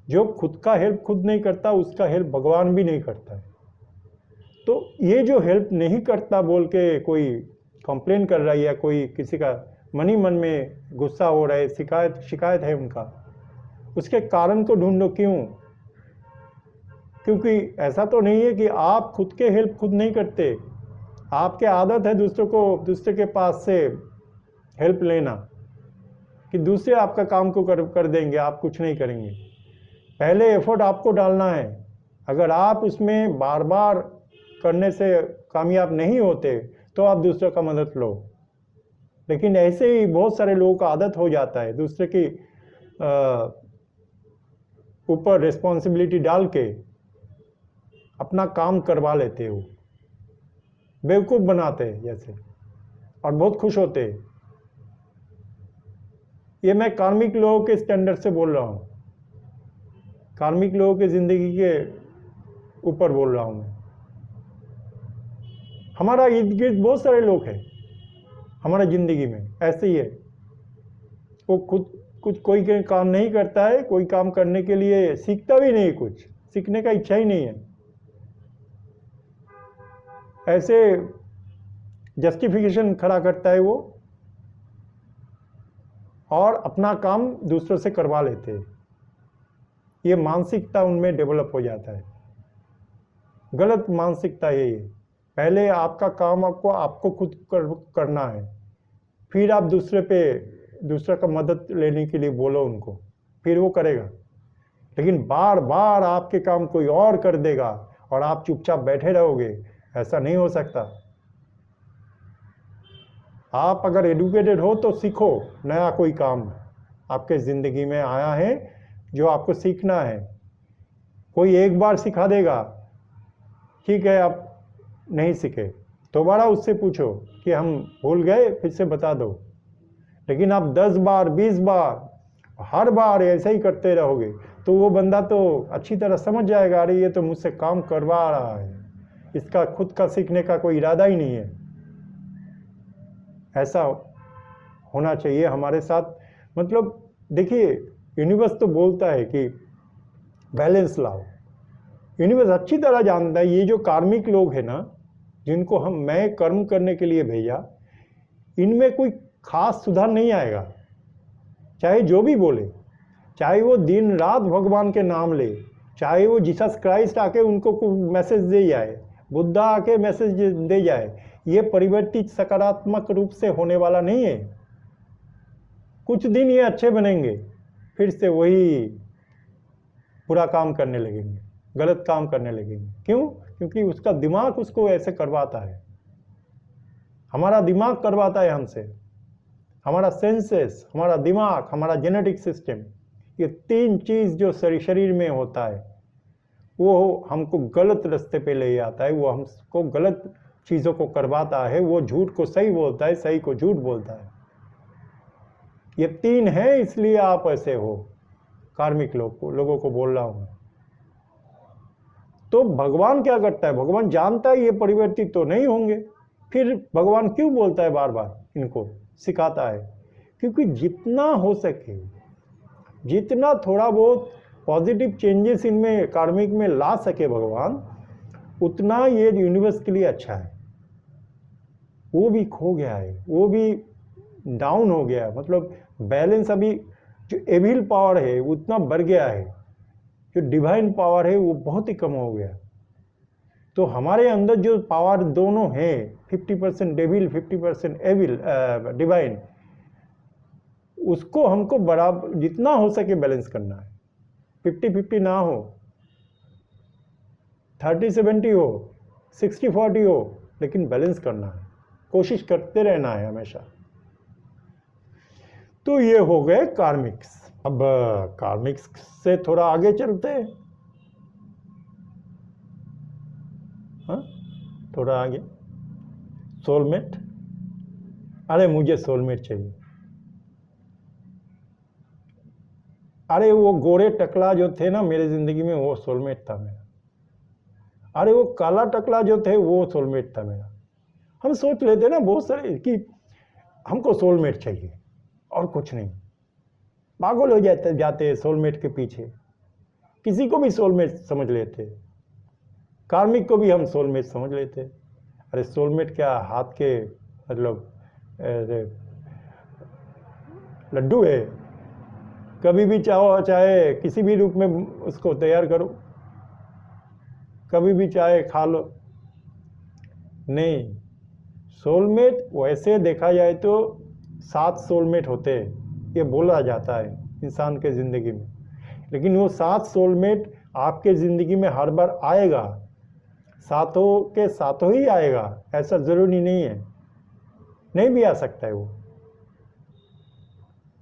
जो खुद का हेल्प खुद नहीं करता उसका हेल्प भगवान भी नहीं करता है। तो ये जो हेल्प नहीं करता बोल के कोई कंप्लेन कर रहा है या कोई किसी का मन ही मन में गुस्सा हो रहा है, शिकायत है उनका, उसके कारण को ढूंढो। क्यों? क्योंकि ऐसा तो नहीं है कि आप खुद के हेल्प खुद नहीं करते, आपके आदत है दूसरे के पास से हेल्प लेना, कि दूसरे आपका काम को कर देंगे, आप कुछ नहीं करेंगे। पहले एफर्ट आपको डालना है। अगर आप उसमें बार बार करने से कामयाब नहीं होते तो आप दूसरे का मदद लो। लेकिन ऐसे ही बहुत सारे लोगों का आदत हो जाता है दूसरे की ऊपर रिस्पॉन्सिबिलिटी डाल के अपना काम करवा लेते हो, बेवकूफ़ बनाते हैं जैसे, और बहुत खुश होते हैं। ये मैं कार्मिक लोगों के स्टैंडर्ड से बोल रहा हूँ, कार्मिक लोगों की ज़िंदगी के ऊपर बोल रहा हूँ मैं। हमारा इर्द गिर्द बहुत सारे लोग हैं हमारा ज़िंदगी में, ऐसे ही है। वो कुछ कोई काम नहीं करता है, कोई काम करने के लिए सीखता भी नहीं, कुछ सीखने का इच्छा ही नहीं है। ऐसे जस्टिफिकेशन खड़ा करता है वो, और अपना काम दूसरों से करवा लेते हैं। ये मानसिकता उनमें डेवलप हो जाता है, गलत मानसिकता है ये। पहले आपका काम आपको खुद करना है, फिर आप दूसरे का मदद लेने के लिए बोलो उनको, फिर वो करेगा। लेकिन बार बार आपके काम कोई और कर देगा और आप चुपचाप बैठे रहोगे, ऐसा नहीं हो सकता। आप अगर एडुकेटेड हो तो सीखो, नया कोई काम आपके ज़िंदगी में आया है जो आपको सीखना है। कोई एक बार सिखा देगा, ठीक है, आप नहीं सीखे, दोबारा उससे पूछो कि हम भूल गए, फिर से बता दो। लेकिन आप 10 बार 20 बार हर बार ऐसे ही करते रहोगे तो वो बंदा तो अच्छी तरह समझ जाएगा, अरे ये तो मुझसे काम करवा रहा है, इसका खुद का सीखने का कोई इरादा ही नहीं है। ऐसा होना चाहिए हमारे साथ। मतलब देखिए, यूनिवर्स तो बोलता है कि बैलेंस लाओ। यूनिवर्स अच्छी तरह जानता है ये जो कार्मिक लोग हैं ना, जिनको मैं कर्म करने के लिए भेजा, इनमें कोई खास सुधार नहीं आएगा। चाहे जो भी बोले, चाहे वो दिन रात भगवान के नाम ले, चाहे वो जीसस क्राइस्ट आके उनको मैसेज दे जाए, बुद्धा आके मैसेज दे जाए, ये परिवर्तित सकारात्मक रूप से होने वाला नहीं है। कुछ दिन ये अच्छे बनेंगे, फिर से वही बुरा काम करने लगेंगे, गलत काम करने लगेंगे। क्यों? क्योंकि उसका दिमाग उसको ऐसे करवाता है। हमारा दिमाग करवाता है हमसे, हमारा सेंसेस, हमारा दिमाग, हमारा जेनेटिक सिस्टम, ये 3 चीज़ जो शरीर में होता है वो हमको गलत रास्ते पे ले आता है, वो हमको गलत चीज़ों को करवाता है, वो झूठ को सही बोलता है, सही को झूठ बोलता है। ये 3 है, इसलिए आप ऐसे हो। कार्मिक लोगों को बोल रहा हूँ। तो भगवान क्या करता है? भगवान जानता है ये परिवर्तित तो नहीं होंगे, फिर भगवान क्यों बोलता है बार बार, इनको सिखाता है? क्योंकि जितना हो सके, जितना थोड़ा बहुत पॉजिटिव चेंजेस इनमें कार्मिक में ला सके भगवान, उतना ये यूनिवर्स के लिए अच्छा है। वो भी खो गया है, वो भी डाउन हो गया, मतलब बैलेंस अभी जो एविल पावर है उतना बढ़ गया है, जो डिवाइन पावर है वो बहुत ही कम हो गया। तो हमारे अंदर जो पावर दोनों है, 50% डेविल 50% एविल डिवाइन, उसको हमको बराबर जितना हो सके बैलेंस करना है। 50-50 ना हो, 30-70 हो, 60-40 हो, लेकिन बैलेंस करना है, कोशिश करते रहना है हमेशा। तो ये हो गए कार्मिक्स। अब कार्मिक्स से थोड़ा आगे चलते हैं, हाँ, थोड़ा आगे। सोलमेट, अरे मुझे सोलमेट चाहिए। अरे वो गोरे टकला जो थे ना मेरे जिंदगी में, वो सोलमेट था मेरा। अरे वो काला टकला जो थे, वो सोलमेट था मेरा। हम सोच लेते ना बहुत सारे कि हमको सोलमेट चाहिए और कुछ नहीं, पागल हो जाते सोलमेट के पीछे। किसी को भी सोलमेट समझ लेते, कार्मिक को भी हम सोलमेट समझ लेते। अरे सोलमेट क्या हाथ के मतलब लड्डू है, कभी भी चाहो चाहे किसी भी रूप में उसको तैयार करो, कभी भी चाहे खा लो। नहीं, सोलमेट वैसे देखा जाए तो 7 सोलमेट होते हैं, ये बोला जाता है इंसान के ज़िंदगी में, लेकिन वो 7 सोलमेट आपके ज़िंदगी में हर बार आएगा, सातों के सातों ही आएगा, ऐसा ज़रूरी नहीं है, नहीं भी आ सकता है वो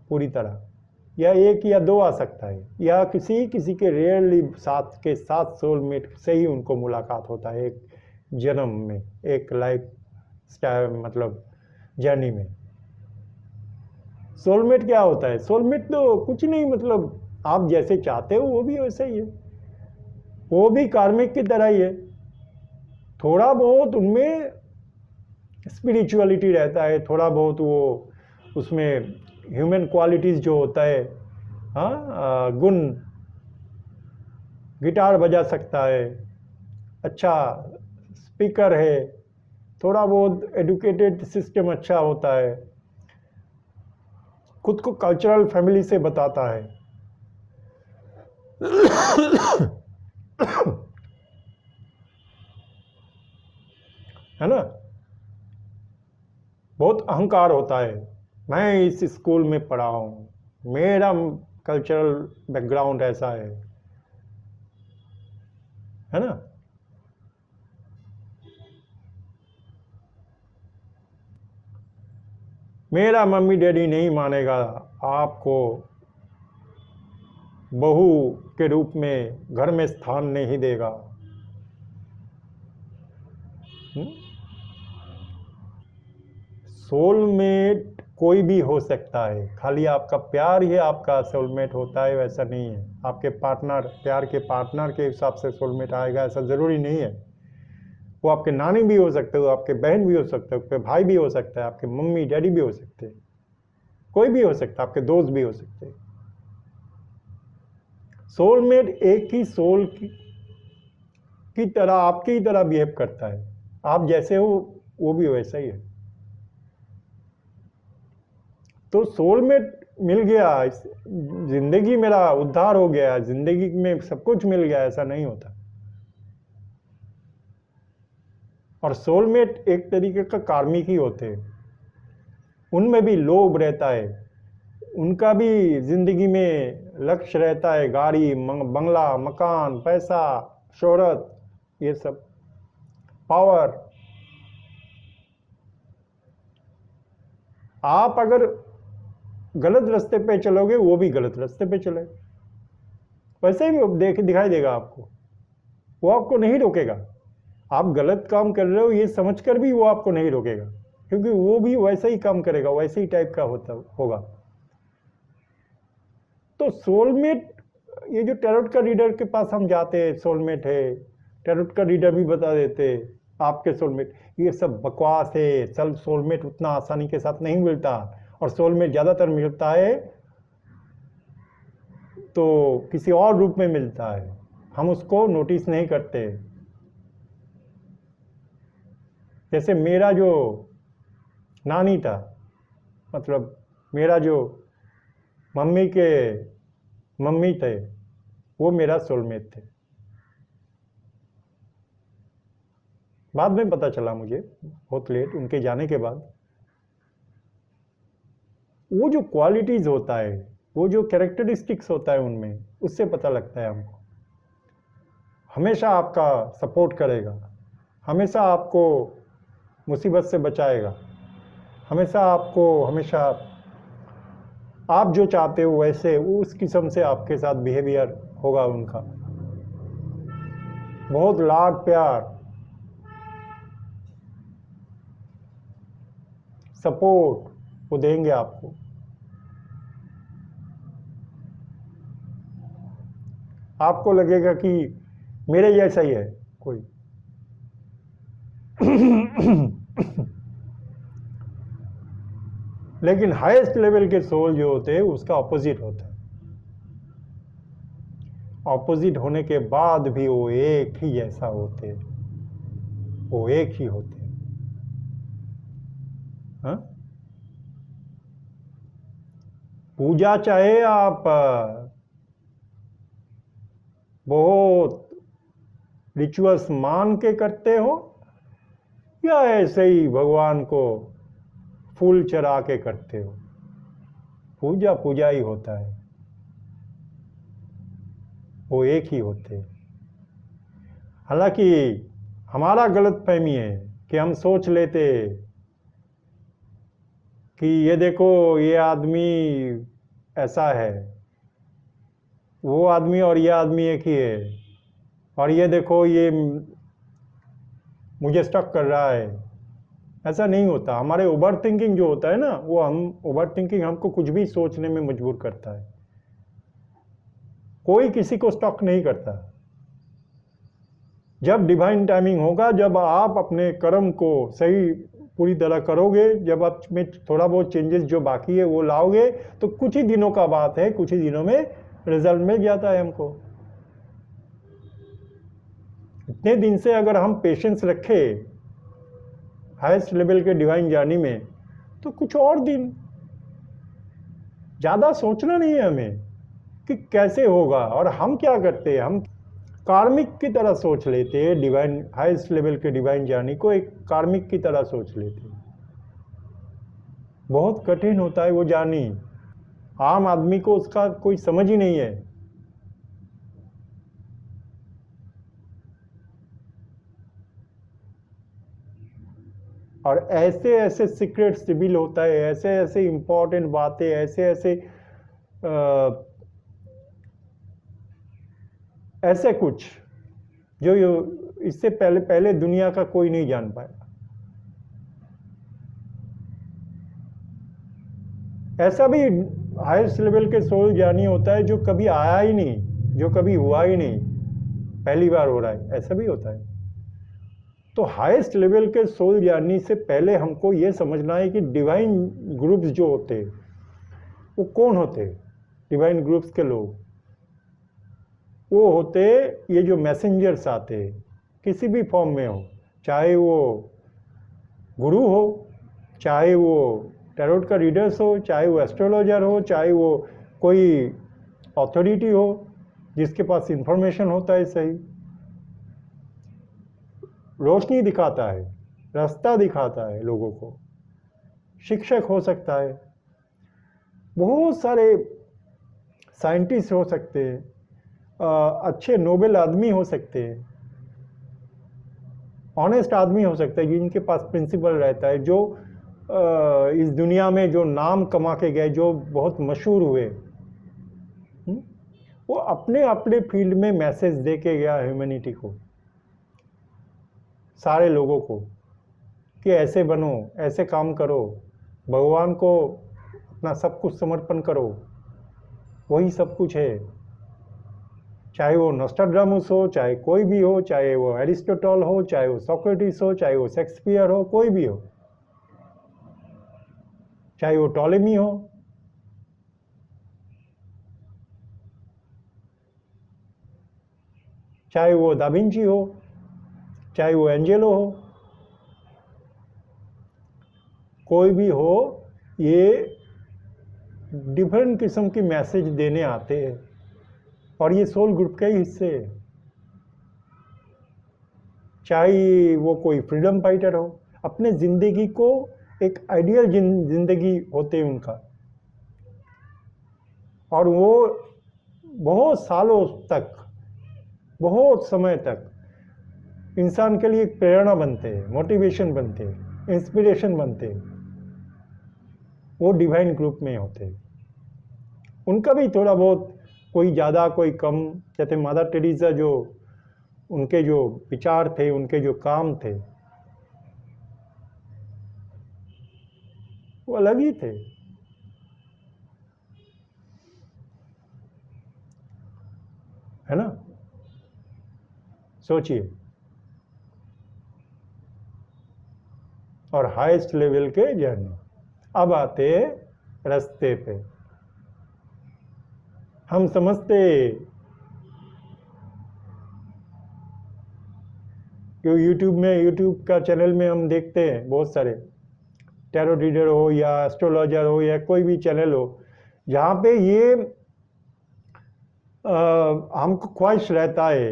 पूरी तरह, या 1 या 2 आ सकता है, या किसी किसी के रेयरली 7 के 7 सोलमेट से ही उनको मुलाकात होता है एक जन्म में, एक लाइफ स्टाइल मतलब जर्नी में। सोलमेट क्या होता है? सोलमेट तो कुछ नहीं, मतलब आप जैसे चाहते हो वो भी वैसे ही है, वो भी कार्मिक की तरह ही है। थोड़ा बहुत उनमें स्पिरिचुअलिटी रहता है, थोड़ा बहुत वो उसमें ह्यूमन क्वालिटीज़ जो होता है, हाँ, गुण, गिटार बजा सकता है, अच्छा स्पीकर है, थोड़ा बहुत एडुकेटेड सिस्टम अच्छा होता है, खुद को कल्चरल फैमिली से बताता है है ना, बहुत अहंकार होता है, मैं इस स्कूल में पढ़ा हूँ, मेरा कल्चरल बैकग्राउंड ऐसा है ना। मेरा मम्मी डैडी नहीं मानेगा आपको, बहू के रूप में घर में स्थान नहीं देगा। सोलमेट कोई भी हो सकता है, खाली आपका प्यार ही आपका सोलमेट होता है वैसा नहीं है। आपके पार्टनर, प्यार के पार्टनर के हिसाब से सोलमेट आएगा ऐसा ज़रूरी नहीं है। वो आपके नानी भी हो सकते हो, आपके बहन भी हो सकते हो, आपके भाई भी हो सकता है, आपके मम्मी डैडी भी हो सकते हैं, कोई भी हो सकता है, आपके दोस्त भी हो सकते हैं। सोलमेट एक ही सोल की तरह आपकी तरह बिहेव करता है, आप जैसे हो वो भी वैसा ही है। तो सोलमेट मिल गया, जिंदगी मेरा उद्धार हो गया, जिंदगी में सब कुछ मिल गया, ऐसा नहीं होता। और सोलमेट एक तरीके का कार्मिक ही होते हैं, उनमें भी लोभ रहता है, उनका भी जिंदगी में लक्ष्य रहता है, गाड़ी, बंगला, मकान, पैसा, शोहरत, ये सब, पावर। आप अगर गलत रास्ते पे चलोगे वो भी गलत रास्ते पे चले, वैसे ही दिखाई देगा आपको, वो आपको नहीं रोकेगा। आप गलत काम कर रहे हो ये समझकर भी वो आपको नहीं रोकेगा, क्योंकि वो भी वैसा ही काम करेगा, वैसे ही टाइप का होगा। तो सोलमेट, ये जो टैरोट का रीडर के पास हम जाते हैं, सोलमेट है, टैरोट का रीडर भी बता देते, आपके सोलमेट, ये सब बकवास है। सोलमेट उतना आसानी के साथ नहीं मिलता, और सोलमेट ज़्यादातर मिलता है तो किसी और रूप में मिलता है, हम उसको नोटिस नहीं करते। जैसे मेरा जो नानी था, मतलब मेरा जो मम्मी के मम्मी थे, वो मेरा सोलमेट थे। बाद में पता चला मुझे, बहुत लेट, उनके जाने के बाद। वो जो क्वालिटीज़ होता है, वो जो कैरेक्टरिस्टिक्स होता है उनमें, उससे पता लगता है हमको। हमेशा आपका सपोर्ट करेगा, हमेशा आपको मुसीबत से बचाएगा, हमेशा आप जो चाहते हो वैसे उस किस्म से आपके साथ बिहेवियर होगा उनका। बहुत लाड प्यार, सपोर्ट वो देंगे आपको। आपको लगेगा कि मेरे जैसा ही है कोई। लेकिन हाईएस्ट लेवल के सोल जो होते हैं उसका ऑपोजिट होता है। ऑपोजिट होने के बाद भी वो एक ही जैसा होते, वो एक ही होते। हाँ? पूजा चाहे आप बहुत रिचुअल्स मान के करते हो, या ऐसे ही भगवान को फूल चढ़ा के करते हो, पूजा पूजा ही होता है, वो एक ही होते। हालांकि हमारा गलत फहमी है कि हम सोच लेते कि ये देखो ये आदमी ऐसा है, वो आदमी और ये आदमी एक ही है, और ये देखो ये मुझे स्टक कर रहा है। ऐसा नहीं होता। हमारे ओवर थिंकिंग जो होता है ना, वो ओवर थिंकिंग हमको कुछ भी सोचने में मजबूर करता है। कोई किसी को स्टक नहीं करता। जब डिवाइन टाइमिंग होगा, जब आप अपने कर्म को सही पूरी तरह करोगे, जब आप में थोड़ा बहुत चेंजेस जो बाकी है वो लाओगे, तो कुछ ही दिनों का बात है, कुछ ही दिनों में रिजल्ट मिल जाता है हमको। इतने दिन से अगर हम पेशेंस रखे हाईएस्ट लेवल के डिवाइन जर्नी में, तो कुछ और दिन, ज़्यादा सोचना नहीं है हमें कि कैसे होगा। और हम क्या करते हैं, हम कार्मिक की तरह सोच लेते हैं। डिवाइन हाईएस्ट लेवल के डिवाइन जर्नी को एक कार्मिक की तरह सोच लेते हैं। बहुत कठिन होता है वो जर्नी, आम आदमी को उसका कोई समझ ही नहीं है। और ऐसे ऐसे सीक्रेट्स रिवील होता है, ऐसे ऐसे इंपॉर्टेंट बातें, ऐसे कुछ जो इससे पहले दुनिया का कोई नहीं जान पाया। ऐसा भी हाईएस्ट लेवल के सोल जर्नी होता है जो कभी आया ही नहीं, जो कभी हुआ ही नहीं, पहली बार हो रहा है, ऐसा भी होता है। तो हाईएस्ट लेवल के सोल जर्नी से पहले हमको ये समझना है कि डिवाइन ग्रुप्स जो होते हैं वो कौन होते। डिवाइन ग्रुप्स के लोग वो होते ये जो मैसेंजर्स आते किसी भी फॉर्म में हो, चाहे वो गुरु हो, चाहे वो टैरोट का रीडर्स हो, चाहे वो एस्ट्रोलॉजर हो, चाहे वो कोई अथॉरिटी हो जिसके पास इंफॉर्मेशन होता है सही, रोशनी दिखाता है, रास्ता दिखाता है लोगों को, शिक्षक हो सकता है, बहुत सारे साइंटिस्ट हो सकते हैं, अच्छे नोबेल आदमी हो सकते हैं, ऑनेस्ट आदमी हो सकता है जिनके पास प्रिंसिपल रहता है, जो इस दुनिया में जो नाम कमा के गए, जो बहुत मशहूर हुए, वो अपने अपने फील्ड में मैसेज दे के गया ह्यूमैनिटी को, सारे लोगों को, कि ऐसे बनो, ऐसे काम करो, भगवान को अपना सब कुछ समर्पण करो, वही सब कुछ है। चाहे वो नोस्ट्राडामस हो, चाहे कोई भी हो, चाहे वो एरिस्टोटल हो, चाहे वो सोक्रेटिस हो, चाहे वो शेक्सपियर हो, कोई भी हो, चाहे वो टॉलेमी हो, चाहे वो दा विंची हो, चाहे वो एंजेलो हो, कोई भी हो, ये डिफरेंट किस्म की मैसेज देने आते हैं और ये सोल ग्रुप के ही हिस्से हैं। चाहे वो कोई फ्रीडम फाइटर हो, अपने ज़िंदगी को एक आइडियल ज़िंदगी होते उनका, और वो बहुत सालों तक, बहुत समय तक इंसान के लिए एक प्रेरणा बनते हैं, मोटिवेशन बनते हैं, इंस्पिरेशन बनते हैं। वो डिवाइन ग्रुप में होते हैं। उनका भी थोड़ा बहुत, कोई ज़्यादा कोई कम, जैसे मदर टेरेसा, जो उनके जो विचार थे, उनके जो काम थे, वो अलग ही थे। है ना? सोचिए। और हाईएस्ट लेवल के जर्नी। अब आते रास्ते पे। हम समझते कि यूट्यूब का चैनल में हम देखते हैं बहुत सारे टैरो रीडर हो या एस्ट्रोलॉजर हो या कोई भी चैनल हो, जहाँ पे ये हमको ख्वाहिश रहता है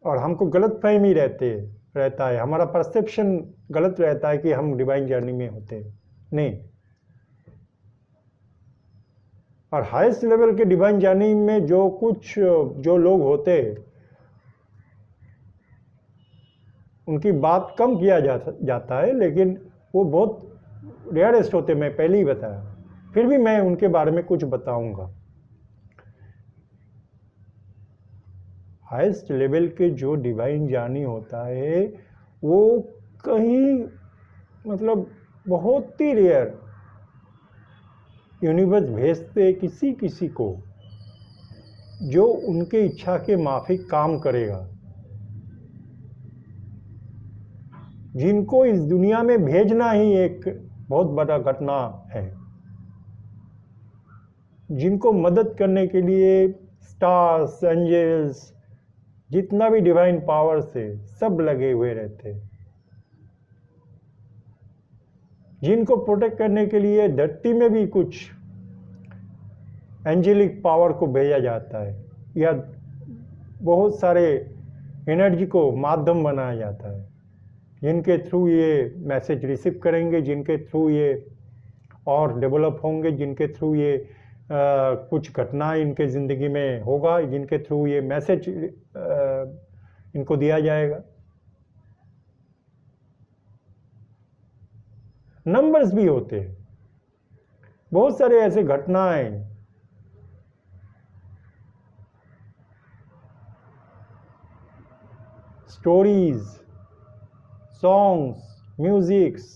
और हमको गलत फहमी रहता है, हमारा परसेप्शन गलत रहता है कि हम डिवाइन जर्नी में होते हैं। नहीं। और हाईएस्ट लेवल के डिवाइन जर्नी में जो लोग होते हैं, उनकी बात कम किया जाता है, लेकिन वो बहुत रेयरेस्ट होते, मैं पहले ही बताया। फिर भी मैं उनके बारे में कुछ बताऊंगा। हाईएस्ट लेवल के जो डिवाइन जर्नी होता है, वो कहीं मतलब बहुत ही रेयर यूनिवर्स भेजते किसी को जो उनके इच्छा के माफिक काम करेगा, जिनको इस दुनिया में भेजना ही एक बहुत बड़ा घटना है, जिनको मदद करने के लिए स्टार्स, एंजल्स, जितना भी डिवाइन पावर्स है, सब लगे हुए रहते, जिनको प्रोटेक्ट करने के लिए धरती में भी कुछ एंजेलिक पावर को भेजा जाता है, या बहुत सारे एनर्जी को माध्यम बनाया जाता है, जिनके थ्रू ये मैसेज रिसीव करेंगे, जिनके थ्रू ये और डेवलप होंगे, जिनके थ्रू ये कुछ घटना इनके ज़िंदगी में होगा, जिनके थ्रू ये मैसेज इनको दिया जाएगा। नंबर्स भी होते हैं, बहुत सारे ऐसे घटनाएं, स्टोरीज, सॉन्ग्स, म्यूजिक्स,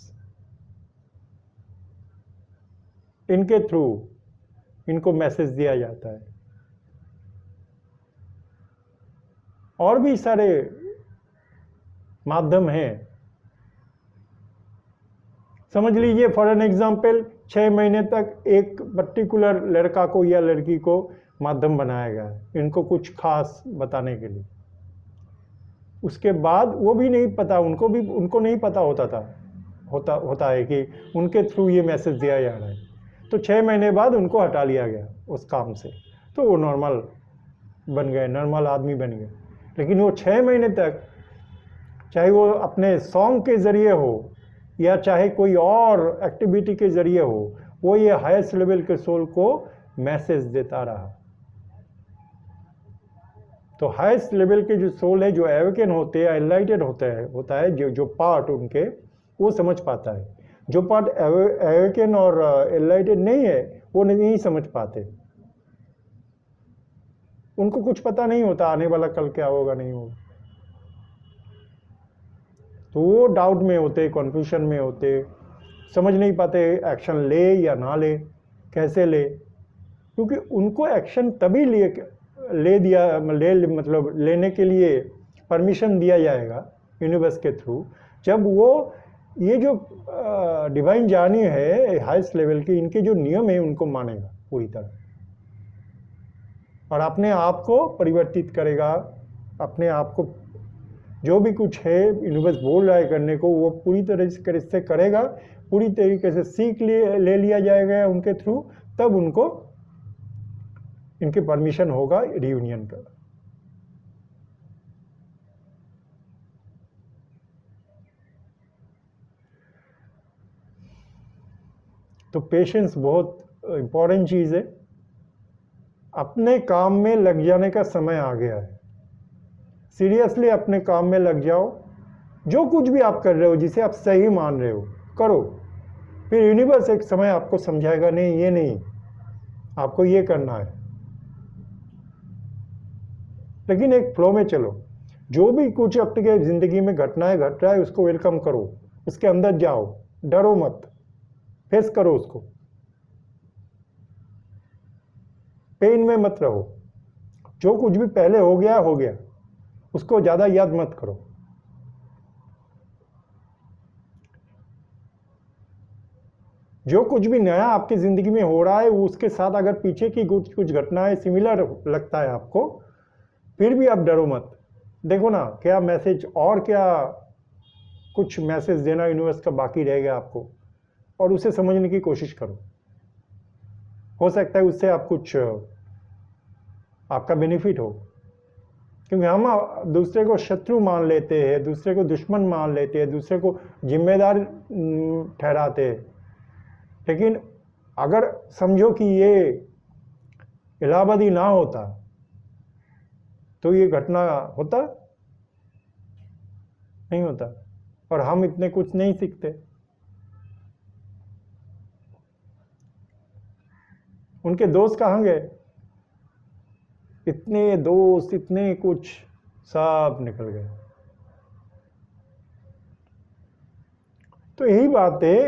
इनके थ्रू इनको मैसेज दिया जाता है। और भी सारे माध्यम हैं। समझ लीजिए फॉर एन एग्जाम्पल, 6 महीने तक एक पर्टिकुलर लड़का को या लड़की को माध्यम बनाया गया है इनको कुछ खास बताने के लिए। उसके बाद वो भी नहीं पता, उनको नहीं पता होता है कि उनके थ्रू ये मैसेज दिया जा रहा है। तो 6 महीने बाद उनको हटा लिया गया उस काम से, तो वो नॉर्मल बन गए, नॉर्मल आदमी बन गए। लेकिन वो 6 महीने तक, चाहे वो अपने सॉन्ग के ज़रिए हो या चाहे कोई और एक्टिविटी के ज़रिए हो, वो ये हाईएस्ट लेवल के सोल को मैसेज देता रहा। तो हाईएस्ट लेवल के जो सोल है, जो एवेकन होते हैं, एनलाइटेड होता है जो पार्ट उनके, वो समझ पाता है। जो पार्ट एवेकन और एनलाइटेड नहीं है, वो नहीं समझ पाते, उनको कुछ पता नहीं होता आने वाला कल क्या होगा, नहीं होगा। तो वो डाउट में होते, कन्फ्यूजन में होते, समझ नहीं पाते एक्शन ले या ना ले, कैसे ले। क्योंकि उनको एक्शन तभी मतलब लेने के लिए परमिशन दिया जाएगा यूनिवर्स के थ्रू, जब वो ये जो डिवाइन जर्नी है हाईएस्ट लेवल की, इनके जो नियम है उनको मानेगा पूरी तरह और अपने आप को परिवर्तित करेगा। अपने आप को जो भी कुछ है यूनिवर्स बोल रहा है करने को, वो पूरी तरह से करेगा, पूरी तरीके से सीख ले लिया जाएगा उनके थ्रू, तब उनको इनके परमिशन होगा रियूनियन का। तो पेशेंस बहुत इम्पोर्टेंट चीज़ है। अपने काम में लग जाने का समय आ गया है। सीरियसली अपने काम में लग जाओ। जो कुछ भी आप कर रहे हो, जिसे आप सही मान रहे हो, करो। फिर यूनिवर्स एक समय आपको समझाएगा, नहीं ये नहीं, आपको ये करना है। लेकिन एक फ्लो में चलो। जो भी कुछ अपने ज़िंदगी में घट रहा है उसको वेलकम करो, उसके अंदर जाओ, डरो मत, फेस करो उसको, पेन में मत रहो। जो कुछ भी पहले हो गया, उसको ज़्यादा याद मत करो। जो कुछ भी नया आपकी ज़िंदगी में हो रहा है, उसके साथ अगर पीछे की कुछ घटनाएं सिमिलर लगता है आपको, फिर भी आप डरो मत। देखो ना, क्या मैसेज और क्या कुछ मैसेज देना यूनिवर्स का बाकी रह गया आपको, और उसे समझने की कोशिश करो। हो सकता है उससे आप कुछ आपका बेनिफिट हो। क्योंकि हम दूसरे को शत्रु मान लेते हैं, दूसरे को दुश्मन मान लेते हैं, दूसरे को जिम्मेदार ठहराते हैं। लेकिन अगर समझो कि ये इलाहाबादी ना होता तो ये घटना होता नहीं होता, और हम इतने कुछ नहीं सीखते। उनके दोस्त कहाँ गए? इतने दोस्त, इतने कुछ, सब निकल गए। तो यही बात है,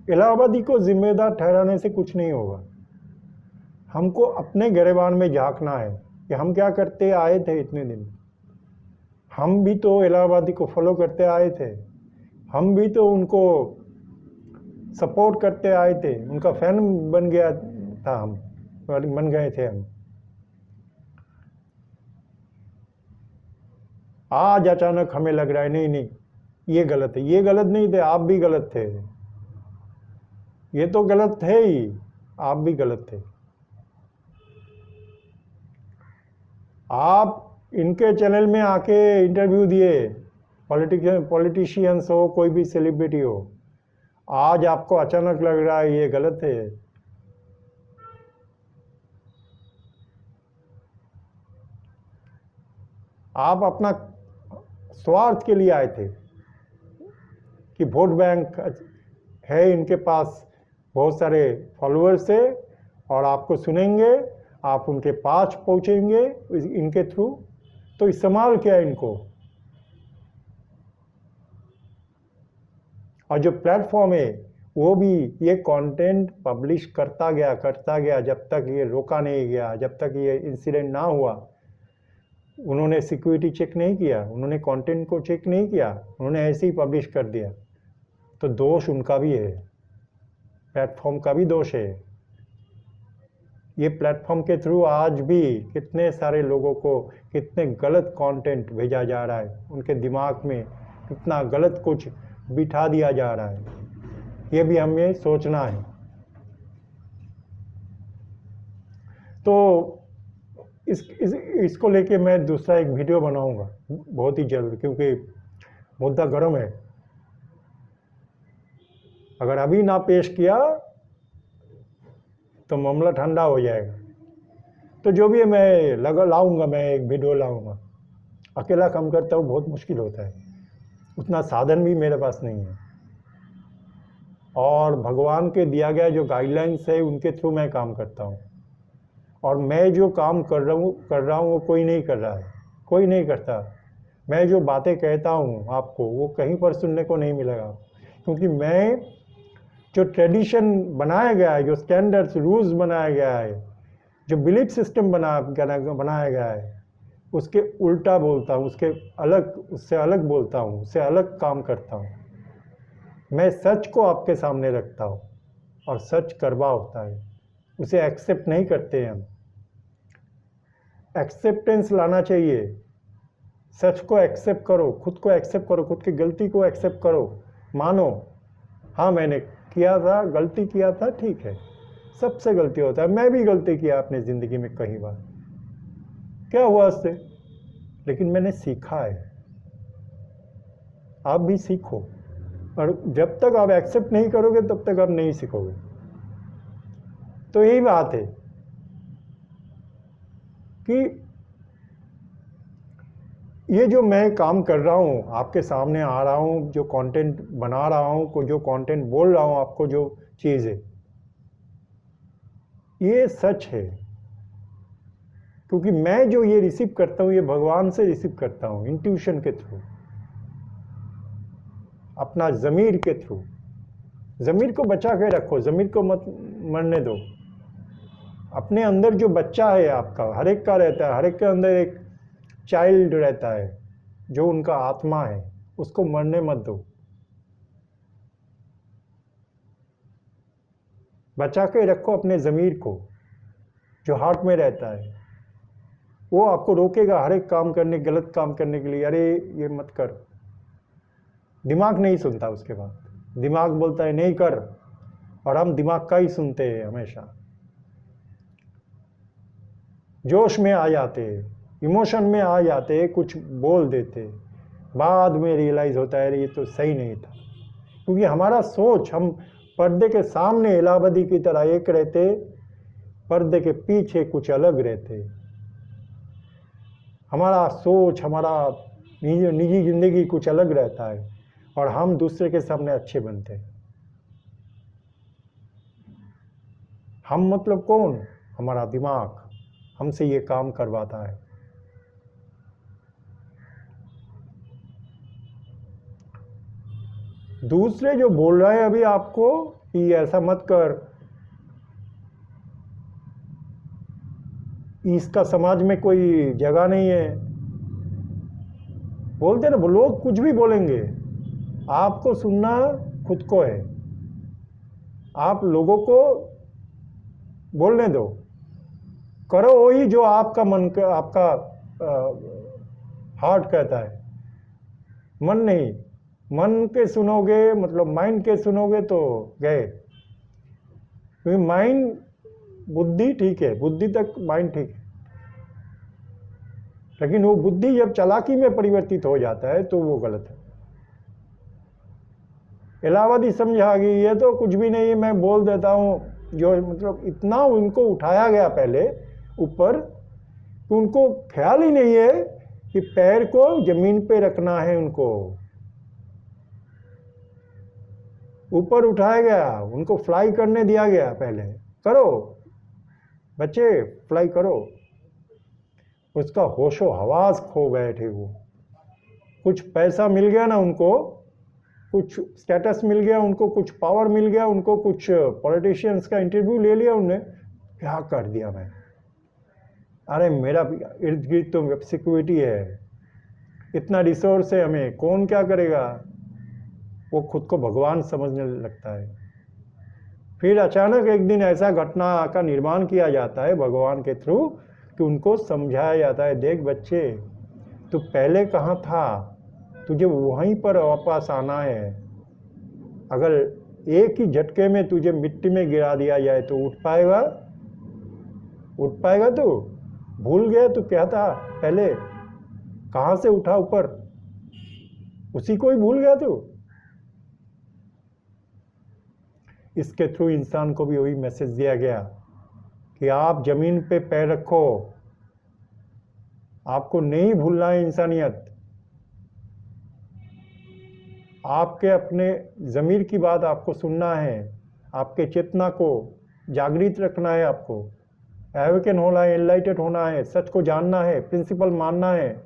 इलाहाबादी को जिम्मेदार ठहराने से कुछ नहीं होगा। हमको अपने गिरबान में झांकना है कि हम क्या करते आए थे इतने दिन। हम भी तो इलाहाबादी को फॉलो करते आए थे, हम भी तो उनको सपोर्ट करते आए थे, उनका फैन बन गया था, हम बन गए थे। हम आज अचानक हमें लग रहा है नहीं ये गलत है। ये गलत नहीं थे, आप भी गलत थे। ये तो गलत थे ही, आप भी गलत थे। आप इनके चैनल में आके इंटरव्यू दिए, पॉलिटिशियंस हो, कोई भी सेलिब्रिटी हो, आज आपको अचानक लग रहा है ये गलत है। आप अपना स्वार्थ के लिए आए थे कि वोट बैंक है इनके पास, बहुत सारे फॉलोअर्स है और आपको सुनेंगे, आप उनके पास पहुंचेंगे इनके थ्रू। तो इस्तेमाल किया इनको। और जो प्लेटफॉर्म है वो भी ये कंटेंट पब्लिश करता गया जब तक ये रोका नहीं गया, जब तक ये इंसिडेंट ना हुआ। उन्होंने सिक्योरिटी चेक नहीं किया, उन्होंने कंटेंट को चेक नहीं किया, उन्होंने ऐसे ही पब्लिश कर दिया। तो दोष उनका भी है, प्लेटफॉर्म का भी दोष है। ये प्लेटफॉर्म के थ्रू आज भी कितने सारे लोगों को कितने गलत कंटेंट भेजा जा रहा है, उनके दिमाग में कितना गलत कुछ बिठा दिया जा रहा है, ये भी हमें सोचना है। तो इसको लेके मैं दूसरा एक वीडियो बनाऊंगा बहुत ही जल्द, क्योंकि मुद्दा गर्म है। अगर अभी ना पेश किया तो मामला ठंडा हो जाएगा। तो जो भी है मैं लाऊंगा, मैं एक वीडियो लाऊंगा। अकेला काम करता हूँ, बहुत मुश्किल होता है, उतना साधन भी मेरे पास नहीं है, और भगवान के दिया गया जो गाइडलाइंस है उनके थ्रू मैं काम करता हूँ। और मैं जो काम कर रहा हूँ वो कोई नहीं कर रहा है, कोई नहीं करता। मैं जो बातें कहता हूँ आपको वो कहीं पर सुनने को नहीं मिलेगा, क्योंकि मैं जो ट्रेडिशन बनाया गया है, जो स्टैंडर्ड्स रूल्स बनाया गया है, जो बिलीफ सिस्टम बनाया गया है उसके उल्टा बोलता हूँ, उससे अलग बोलता हूँ, उससे अलग काम करता हूँ। मैं सच को आपके सामने रखता हूँ और सच कड़वा होता है, उसे एक्सेप्ट नहीं करते हम। एक्सेप्टेंस लाना चाहिए, सच को एक्सेप्ट करो, खुद को एक्सेप्ट करो, खुद की गलती को एक्सेप्ट करो, मानो हाँ मैंने किया था, गलती किया था, ठीक है, सबसे गलती होता है, मैं भी गलती किया अपनी ज़िंदगी में कई बार, क्या हुआ उससे, लेकिन मैंने सीखा है। आप भी सीखो, और जब तक आप एक्सेप्ट नहीं करोगे तब तक आप नहीं सीखोगे। तो यही बात है कि ये जो मैं काम कर रहा हूँ, आपके सामने आ रहा हूँ, जो कंटेंट बना रहा हूँ, जो कंटेंट बोल रहा हूँ आपको, जो चीज़ है ये सच है, क्योंकि मैं जो ये रिसीव करता हूँ ये भगवान से रिसीव करता हूँ, इंट्यूशन के थ्रू, अपना ज़मीर के थ्रू। ज़मीर को बचा के रखो, ज़मीर को मत मरने दो। अपने अंदर जो बच्चा है आपका, हर एक का रहता है, हर एक के अंदर एक चाइल्ड रहता है जो उनका आत्मा है, उसको मरने मत दो, बचा के रखो अपने ज़मीर को जो हार्ट में रहता है। वो आपको रोकेगा हर एक काम करने, गलत काम करने के लिए, अरे ये मत कर। दिमाग नहीं सुनता, उसके बाद दिमाग बोलता है नहीं कर, और हम दिमाग का ही सुनते हैं हमेशा। जोश में आ जाते, इमोशन में आ जाते, कुछ बोल देते, बाद में रियलाइज होता है ये तो सही नहीं था, क्योंकि हमारा सोच, हम पर्दे के सामने इलाहाबादी की तरह एक रहते, पर्दे के पीछे कुछ अलग रहते। हमारा सोच, हमारा निजी जिंदगी कुछ अलग रहता है, और हम दूसरे के सामने अच्छे बनते हैं। हम मतलब कौन? हमारा दिमाग हमसे ये काम करवाता है। दूसरे जो बोल रहे हैं अभी आपको कि ऐसा मत कर, इसका समाज में कोई जगह नहीं है, बोलते ना, लोग कुछ भी बोलेंगे, आपको सुनना खुद को है। आप लोगों को बोलने दो, करो वही जो आपका मन का, आपका हार्ट कहता है, मन नहीं। मन के सुनोगे मतलब माइंड के सुनोगे तो गए, क्योंकि माइंड, बुद्धि ठीक है, बुद्धि तक माइंड ठीक है, लेकिन वो बुद्धि जब चालाकी में परिवर्तित हो जाता है तो वो गलत है। इलाहाबादी समझा कि ये तो कुछ भी नहीं, मैं बोल देता हूँ, जो मतलब इतना उनको उठाया गया पहले ऊपर कि उनको ख्याल ही नहीं है कि पैर को जमीन पे रखना है, उनको ऊपर उठाया गया, उनको फ्लाई करने दिया गया, पहले करो बच्चे, फ्लाई करो। उसका होशो हवास खो गए थे वो। कुछ पैसा मिल गया ना उनको, कुछ स्टेटस मिल गया उनको, कुछ पावर मिल गया उनको, कुछ पॉलिटिशियंस का इंटरव्यू ले लिया उन्होंने, क्या कर दिया मैं, अरे मेरा इर्द गिर्द तो सिक्योरिटी है, इतना रिसोर्स है, हमें कौन क्या करेगा। वो खुद को भगवान समझने लगता है। फिर अचानक एक दिन ऐसा घटना का निर्माण किया जाता है भगवान के थ्रू कि उनको समझाया जाता है, देख बच्चे, तू पहले कहाँ था, तुझे वहीं पर वापस आना है। अगर एक ही झटके में तुझे मिट्टी में गिरा दिया जाए तो उठ पाएगा? उठ पाएगा? तू भूल गया तू क्या था पहले, कहाँ से उठा ऊपर, उसी को ही भूल गया तू। इसके थ्रू इंसान को भी वही मैसेज दिया गया कि आप जमीन पे पैर रखो, आपको नहीं भूलना है इंसानियत, आपके अपने ज़मीर की बात आपको सुनना है, आपके चेतना को जागृत रखना है, आपको एवेकन होना है, एनलाइटेड होना है, सच को जानना है, प्रिंसिपल मानना है।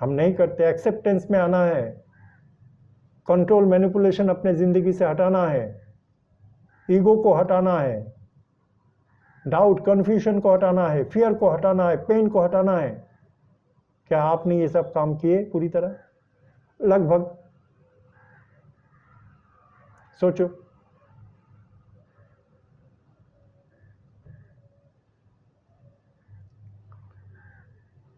हम नहीं करते, एक्सेप्टेंस में आना है, कंट्रोल मैनिपुलेशन अपने ज़िंदगी से हटाना है, ईगो को हटाना है, डाउट कन्फ्यूजन को हटाना है, फियर को हटाना है, पेन को हटाना है। क्या आपने ये सब काम किए पूरी तरह? लगभग। सोचो।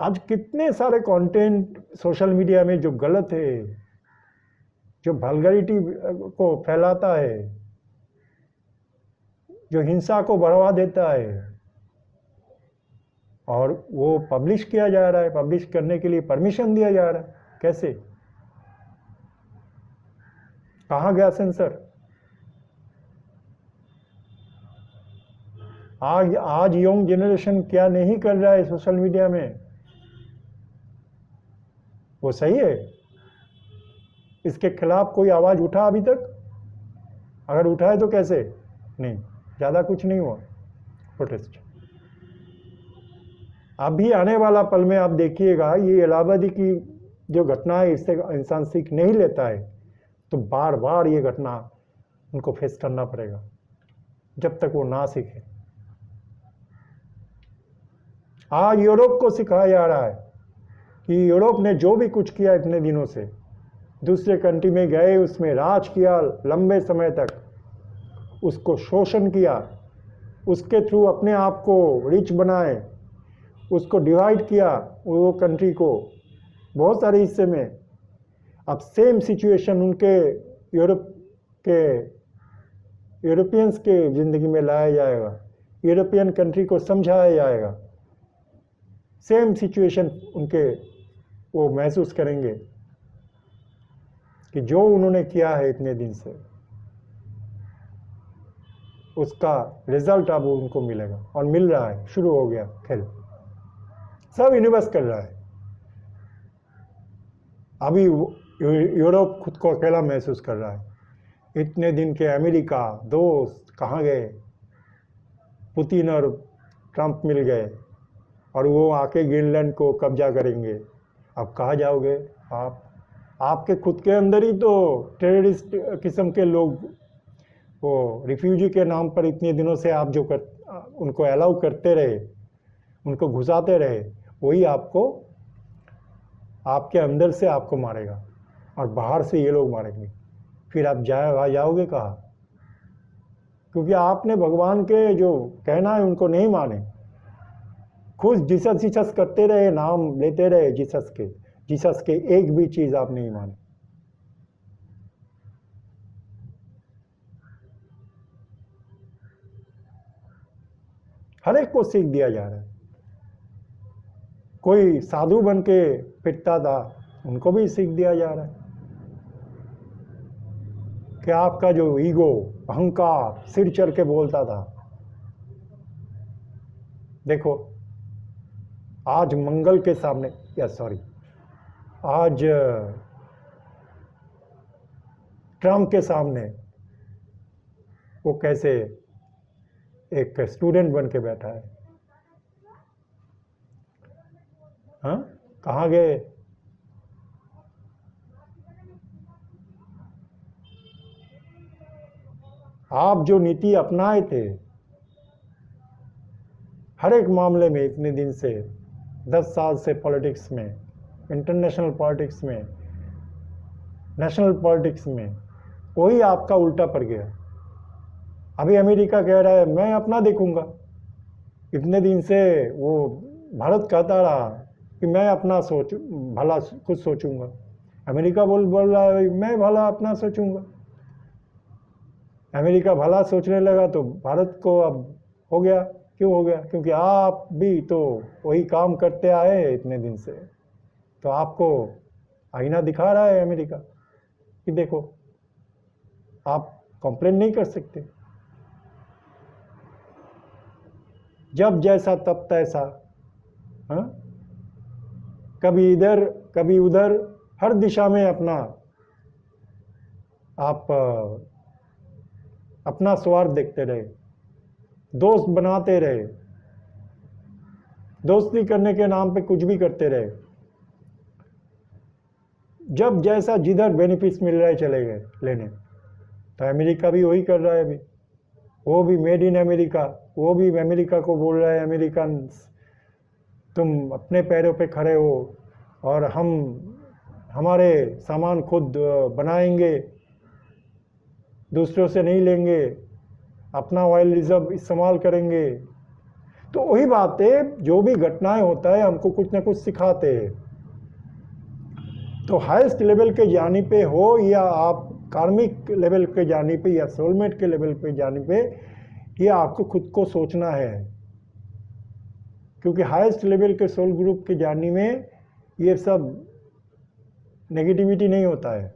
आज कितने सारे कंटेंट सोशल मीडिया में जो गलत है, जो वल्गैरिटी को फैलाता है, जो हिंसा को बढ़ावा देता है, और वो पब्लिश किया जा रहा है, पब्लिश करने के लिए परमिशन दिया जा रहा है। कैसे? कहाँ गया सेंसर? आज यंग जनरेशन क्या नहीं कर रहा है सोशल मीडिया में, वो सही है? इसके खिलाफ कोई आवाज उठा अभी तक? अगर उठा है तो कैसे? नहीं, ज्यादा कुछ नहीं हुआ प्रोटेस्ट। अभी आने वाला पल में आप देखिएगा, ये इलाहाबादी की जो घटना है, इससे इंसान सीख नहीं लेता है तो बार बार ये घटना उनको फेस करना पड़ेगा जब तक वो ना सीखे। आज यूरोप को सिखाया जा रहा है कि यूरोप ने जो भी कुछ किया इतने दिनों से, दूसरे कंट्री में गए, उसमें राज किया लंबे समय तक, उसको शोषण किया, उसके थ्रू अपने आप को रिच बनाए, उसको डिवाइड किया वो कंट्री को बहुत सारे हिस्से में। अब सेम सिचुएशन उनके यूरोपियंस के ज़िंदगी में लाया जाएगा, यूरोपियन कंट्री को समझाया जाएगा। सेम सिचुएशन उनके वो महसूस करेंगे कि जो उन्होंने किया है इतने दिन से, उसका रिजल्ट अब उनको मिलेगा, और मिल रहा है, शुरू हो गया खेल। सब इन्वेस्ट कर रहा है। अभी यूरोप खुद को अकेला महसूस कर रहा है। इतने दिन के अमेरिका दोस्त कहाँ गए? पुतिन और ट्रंप मिल गए और वो आके ग्रीनलैंड को कब्जा करेंगे। अब कहाँ जाओगे आप? आपके खुद के अंदर ही तो टेररिस्ट किस्म के लोग, वो रिफ्यूजी के नाम पर इतने दिनों से आप जो उनको अलाउ करते रहे, उनको घुसाते रहे, वही आपको, आपके अंदर से आपको मारेगा और बाहर से ये लोग मारेंगे। फिर आप जाओगे कहाँ? क्योंकि आपने भगवान के जो कहना है उनको नहीं माने, खुद जीसस जीसस करते रहे, नाम लेते रहे जीसस के एक भी चीज आप नहीं माने। हर एक को सीख दिया जा रहा है। कोई साधु बन के पिटता था, उनको भी सीख दिया जा रहा है कि आपका जो ईगो, अहंकार, सिर चढ़ के बोलता था। देखो आज मंगल के सामने, आज ट्रम्प के सामने वो कैसे एक स्टूडेंट बन के बैठा है। हाँ, कहाँ गए? आप जो नीति अपनाए थे हर एक मामले में इतने दिन से, 10 साल से पॉलिटिक्स में, इंटरनेशनल पॉलिटिक्स में, नेशनल पॉलिटिक्स में, वही आपका उल्टा पड़ गया। अभी अमेरिका कह रहा है मैं अपना देखूंगा। इतने दिन से वो भारत कहता रहा कि मैं अपना भला खुद सोचूंगा। अमेरिका बोल रहा है मैं भला अपना सोचूंगा। अमेरिका भला सोचने लगा तो भारत को अब हो गया। क्यों हो गया? क्योंकि आप भी तो वही काम करते आए हैं इतने दिन से। तो आपको आईना दिखा रहा है अमेरिका कि देखो, आप कंप्लेन नहीं कर सकते। जब जैसा तब तैसा, हाँ, कभी इधर कभी उधर, हर दिशा में आप अपना स्वार्थ देखते रहे, दोस्त बनाते रहे, दोस्ती करने के नाम पे कुछ भी करते रहे। जब जैसा जिधर बेनिफिट्स मिल रहा है चले गए लेने। तो अमेरिका भी वही कर रहा है अभी। वो भी मेड इन अमेरिका, वो भी अमेरिका को बोल रहा है अमेरिकन तुम अपने पैरों पे खड़े हो और हम हमारे सामान खुद बनाएंगे, दूसरों से नहीं लेंगे, अपना ऑयल रिजर्व इस्तेमाल करेंगे। तो वही बात है, जो भी घटनाएं होता है हमको कुछ ना कुछ सिखाते हैं। तो हाईएस्ट लेवल के जाने पे हो या आप कार्मिक लेवल के जाने पे या सोलमेट के लेवल पे जाने पे, ये आपको खुद को सोचना है। क्योंकि हाईएस्ट लेवल के सोल ग्रुप के जाने में ये सब नेगेटिविटी नहीं होता है,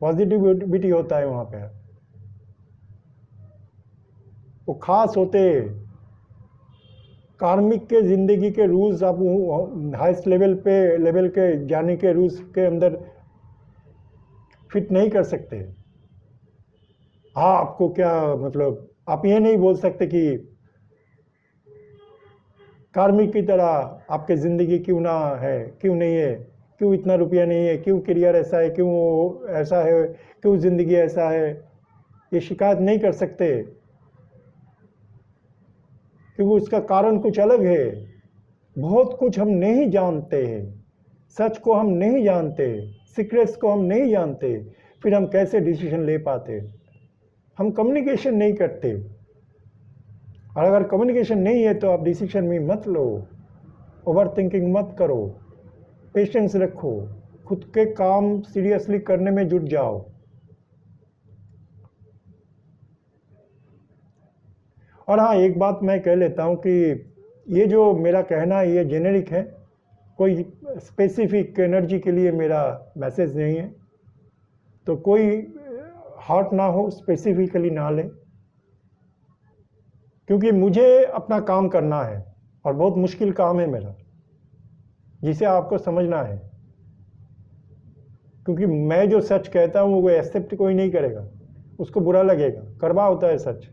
पॉजिटिविटी होता है वहाँ पे। वो खास होते कार्मिक के ज़िंदगी के रूल्स आप हाईएस्ट लेवल के जाने के रूल्स के अंदर फिट नहीं कर सकते। हाँ, आपको क्या मतलब, आप ये नहीं बोल सकते कि कार्मिक की तरह आपके ज़िंदगी क्यों ना है, क्यों नहीं है, क्यों इतना रुपया नहीं है, क्यों करियर ऐसा है, क्यों ऐसा है, क्यों ज़िंदगी ऐसा है, ये शिकायत नहीं कर सकते। क्योंकि उसका कारण कुछ अलग है। बहुत कुछ हम नहीं जानते हैं, सच को हम नहीं जानते, सीक्रेट्स को हम नहीं जानते, फिर हम कैसे डिसीजन ले पाते? हम कम्युनिकेशन नहीं करते। और अगर कम्युनिकेशन नहीं है तो आप डिसीजन में मत लो, ओवर थिंकिंग मत करो, पेशेंस रखो, खुद के काम सीरियसली करने में जुट जाओ। और हाँ, एक बात मैं कह लेता हूँ कि ये जो मेरा कहना है ये जेनेरिक है, कोई स्पेसिफिक एनर्जी के लिए मेरा मैसेज नहीं है। तो कोई हर्ट ना हो, स्पेसिफिकली ना ले, क्योंकि मुझे अपना काम करना है और बहुत मुश्किल काम है मेरा, जिसे आपको समझना है। क्योंकि मैं जो सच कहता हूँ वो एक्सेप्ट कोई नहीं करेगा, उसको बुरा लगेगा, कड़वा होता है सच।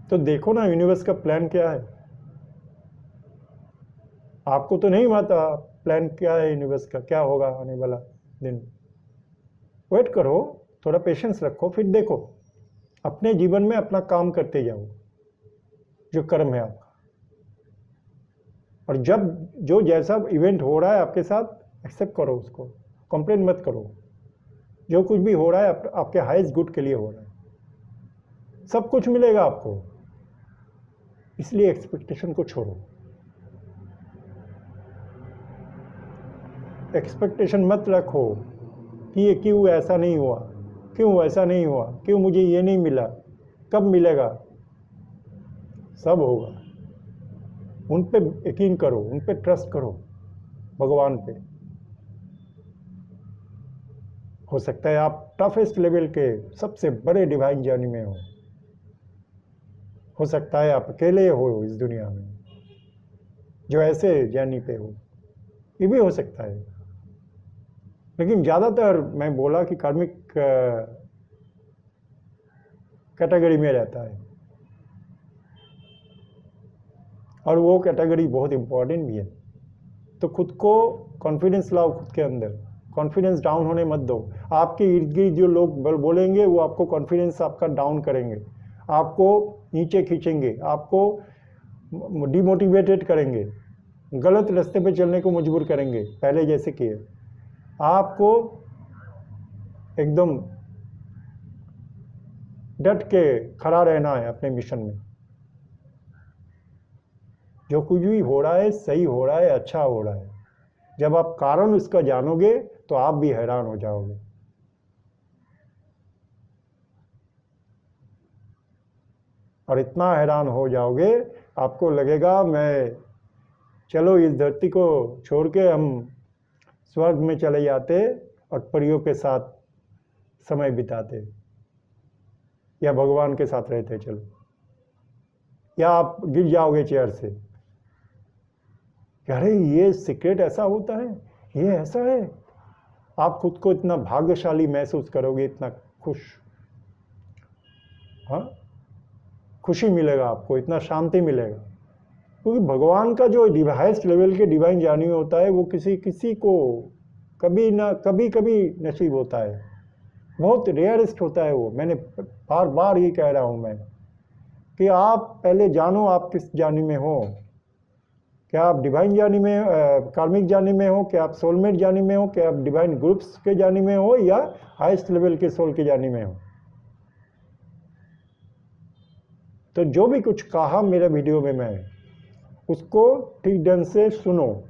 तो देखो ना यूनिवर्स का प्लान क्या है। आपको तो नहीं पता प्लान क्या है यूनिवर्स का, क्या होगा आने वाला दिन। वेट करो, थोड़ा पेशेंस रखो, फिर देखो। अपने जीवन में अपना काम करते जाओ, जो कर्म है आपका। और जब जो जैसा इवेंट हो रहा है आपके साथ, एक्सेप्ट करो उसको, कंप्लेन मत करो। जो कुछ भी हो रहा है आपके हाईएस्ट गुड के लिए हो रहा है, सब कुछ मिलेगा आपको। इसलिए एक्सपेक्टेशन को छोड़ो। एक्सपेक्टेशन मत रखो कि ये क्यों ऐसा नहीं हुआ, क्यों ऐसा नहीं हुआ, क्यों मुझे ये नहीं मिला, कब मिलेगा। सब होगा। उन पे यकीन करो, उन पे ट्रस्ट करो, भगवान पे। हो सकता है आप टफेस्ट लेवल के सबसे बड़े डिवाइन जर्नी में हो सकता है आप अकेले हो इस दुनिया में जो ऐसे जर्नी पे हो, ये भी हो सकता है। लेकिन ज़्यादातर मैं बोला कि कार्मिक कैटेगरी में रहता है, और वो कैटेगरी बहुत इम्पोर्टेंट भी है। तो खुद को कॉन्फिडेंस लाओ, खुद के अंदर कॉन्फिडेंस डाउन होने मत दो। आपके इर्द गिर्द जो लोग बोलेंगे वो आपको कॉन्फिडेंस आपका डाउन करेंगे, आपको नीचे खींचेंगे, आपको डिमोटिवेटेड करेंगे, गलत रास्ते पे चलने को मजबूर करेंगे, पहले जैसे किए। आपको एकदम डट के खड़ा रहना है अपने मिशन में। जो कुछ भी हो रहा है सही हो रहा है, अच्छा हो रहा है। जब आप कारण उसका जानोगे तो आप भी हैरान हो जाओगे। और इतना हैरान हो जाओगे, आपको लगेगा मैं चलो इस धरती को छोड़ के हम स्वर्ग में चले जाते और परियों के साथ समय बिताते, या भगवान के साथ रहते। चलो, या आप गिर जाओगे चेयर से, अरे ये सीक्रेट ऐसा होता है, ये ऐसा है। आप खुद को इतना भाग्यशाली महसूस करोगे, इतना खुश, हाँ, खुशी मिलेगा आपको, इतना शांति मिलेगा। क्योंकि भगवान का जो हाईएस्ट लेवल के डिवाइन जानी होता है वो किसी को कभी कभी नसीब होता है। बहुत रेयरेस्ट होता है वो। मैंने बार बार ये कह रहा हूँ मैं कि आप पहले जानो आप किस जानी में हो। क्या आप डिवाइन जानी में, कार्मिक जानी में हो, क्या आप सोलमेट जानी में हो, क्या आप डिवाइन ग्रुप्स के जानी में हो, या हाईएस्ट लेवल के सोल के जानी में हो। तो जो भी कुछ कहा मेरे वीडियो में मैं, उसको ठीक ढंग से सुनो,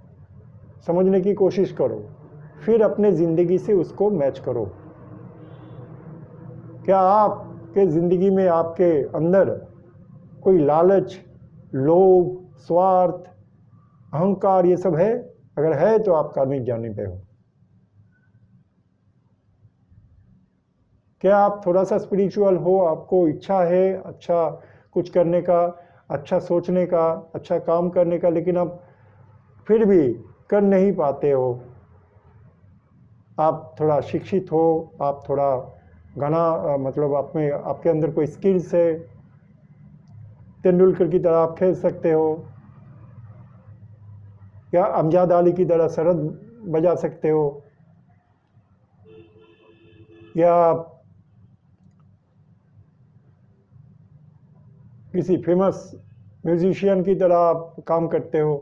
समझने की कोशिश करो, फिर अपने ज़िंदगी से उसको मैच करो। क्या आपके ज़िंदगी में, आपके अंदर कोई लालच, लोभ, स्वार्थ, अहंकार ये सब है? अगर है तो आप कार्मिक जानी पे हो। क्या आप थोड़ा सा स्पिरिचुअल हो, आपको इच्छा है अच्छा कुछ करने का, अच्छा सोचने का, अच्छा काम करने का, लेकिन आप फिर भी कर नहीं पाते हो? आप थोड़ा शिक्षित हो, आप थोड़ा गाना मतलब आप में, आपके अंदर कोई स्किल्स है, तेंदुलकर की तरह आप खेल सकते हो, या अमजद अली की तरह सरद बजा सकते हो, या किसी फेमस म्यूजिशियन की तरह आप काम करते हो,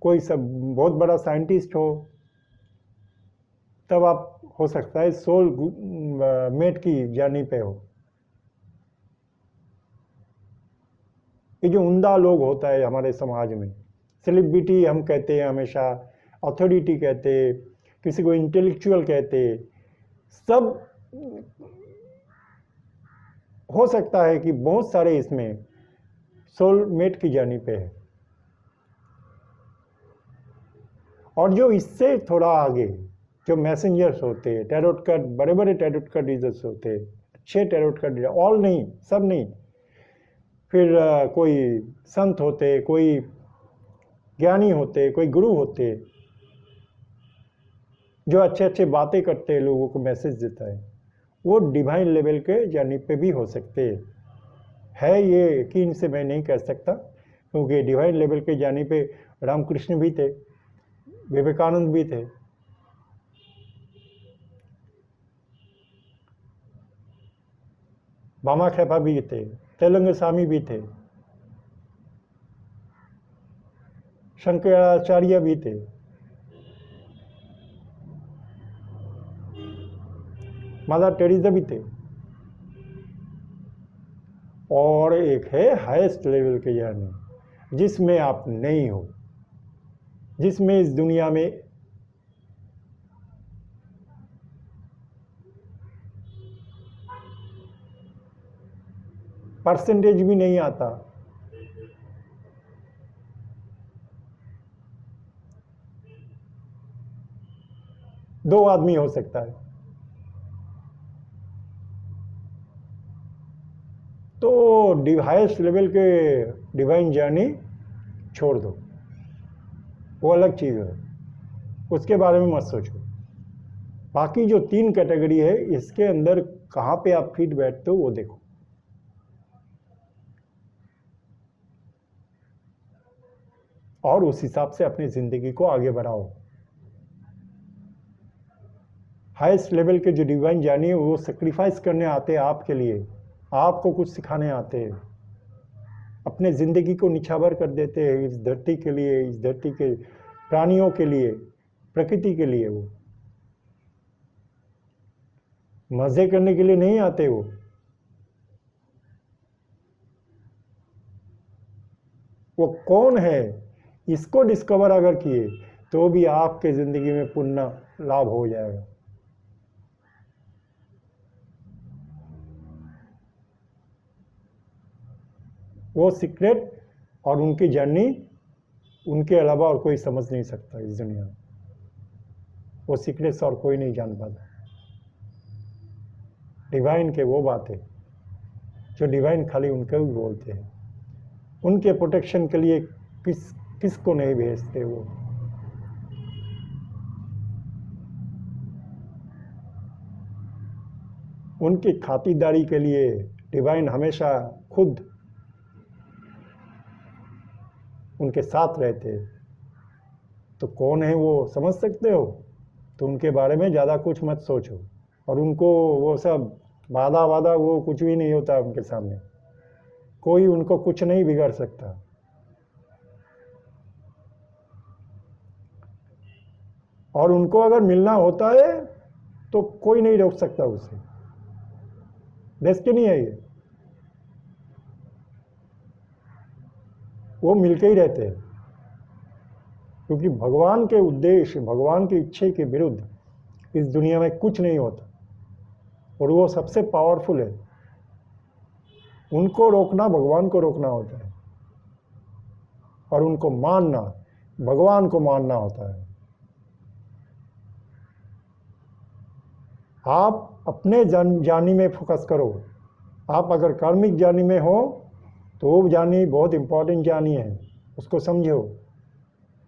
कोई सब बहुत बड़ा साइंटिस्ट हो, तब आप हो सकता है सोल मेट की जानी पे हो। ये जो उमदा लोग होता है हमारे समाज में, सेलिब्रिटी हम कहते हैं हमेशा, अथॉरिटी कहते, किसी को इंटेलेक्चुअल कहते, सब हो सकता है कि बहुत सारे इसमें सोलमेट की जानी पे है। और जो इससे थोड़ा आगे जो मैसेंजर्स होते हैं, टैरोट कार्ड, बड़े बड़े टैरोट कार्ड रीडर्स होते हैं, अच्छे टैरोट कार्ड रीडर, ऑल नहीं, सब नहीं, फिर कोई संत होते, कोई ज्ञानी होते, कोई गुरु होते, जो अच्छे अच्छे बातें करते हैं, लोगों को मैसेज देता है, वो डिवाइन लेवल के जानी पे भी हो सकते है। ये यकीन से मैं नहीं कह सकता, क्योंकि डिवाइन लेवल के जानी पे रामकृष्ण भी थे, विवेकानंद भी थे, भामा खेपा भी थे, तेलंग स्वामी भी थे, शंकराचार्य भी थे, मदर टेरेसा भी थे। और एक है हाईएस्ट लेवल के जानी, जिसमें आप नहीं हो, जिसमें इस दुनिया में परसेंटेज भी नहीं आता। दो आदमी हो सकता है। तो हाईएस्ट लेवल के डिवाइन जर्नी छोड़ दो, वो अलग चीज़ है, उसके बारे में मत सोचो। बाकी जो 3 कैटेगरी है, इसके अंदर कहाँ पे आप फिट बैठते हो वो देखो। और उस हिसाब से अपनी ज़िंदगी को आगे बढ़ाओ। हाईएस्ट लेवल के जो डिवाइन जानी है, वो सेक्रीफाइस करने आते हैं आपके लिए, आपको कुछ सिखाने आते हैं, अपने ज़िंदगी को निछावर कर देते हैं इस धरती के लिए, इस धरती के प्राणियों के लिए, प्रकृति के लिए। वो मज़े करने के लिए नहीं आते, वो कौन है इसको डिस्कवर अगर किए तो भी आपके ज़िंदगी में पुण्य लाभ हो जाएगा। वो सीक्रेट और उनकी जर्नी, उनके अलावा और कोई समझ नहीं सकता इस दुनिया में। वो सीक्रेट्स और कोई नहीं जान पाता। डिवाइन के वो बातें जो डिवाइन खाली उनके भी बोलते हैं, उनके प्रोटेक्शन के लिए किसको नहीं भेजते वो। उनकी खातिरदारी के लिए डिवाइन हमेशा खुद उनके साथ रहते। तो कौन है वो समझ सकते हो? तो उनके बारे में ज़्यादा कुछ मत सोचो, और उनको वो सब वादा वादा वो कुछ भी नहीं होता उनके सामने, कोई उनको कुछ नहीं बिगाड़ सकता। और उनको अगर मिलना होता है तो कोई नहीं रोक सकता उसे, डेस्टिनी है ये, वो मिलके ही रहते हैं। क्योंकि भगवान के उद्देश्य, भगवान की इच्छा के विरुद्ध इस दुनिया में कुछ नहीं होता, और वो सबसे पावरफुल है। उनको रोकना भगवान को रोकना होता है, और उनको मानना भगवान को मानना होता है। आप अपने जानी में फोकस करो। आप अगर कार्मिक जानी में हो तो वो जानी बहुत इम्पोर्टेंट जानी है, उसको समझो,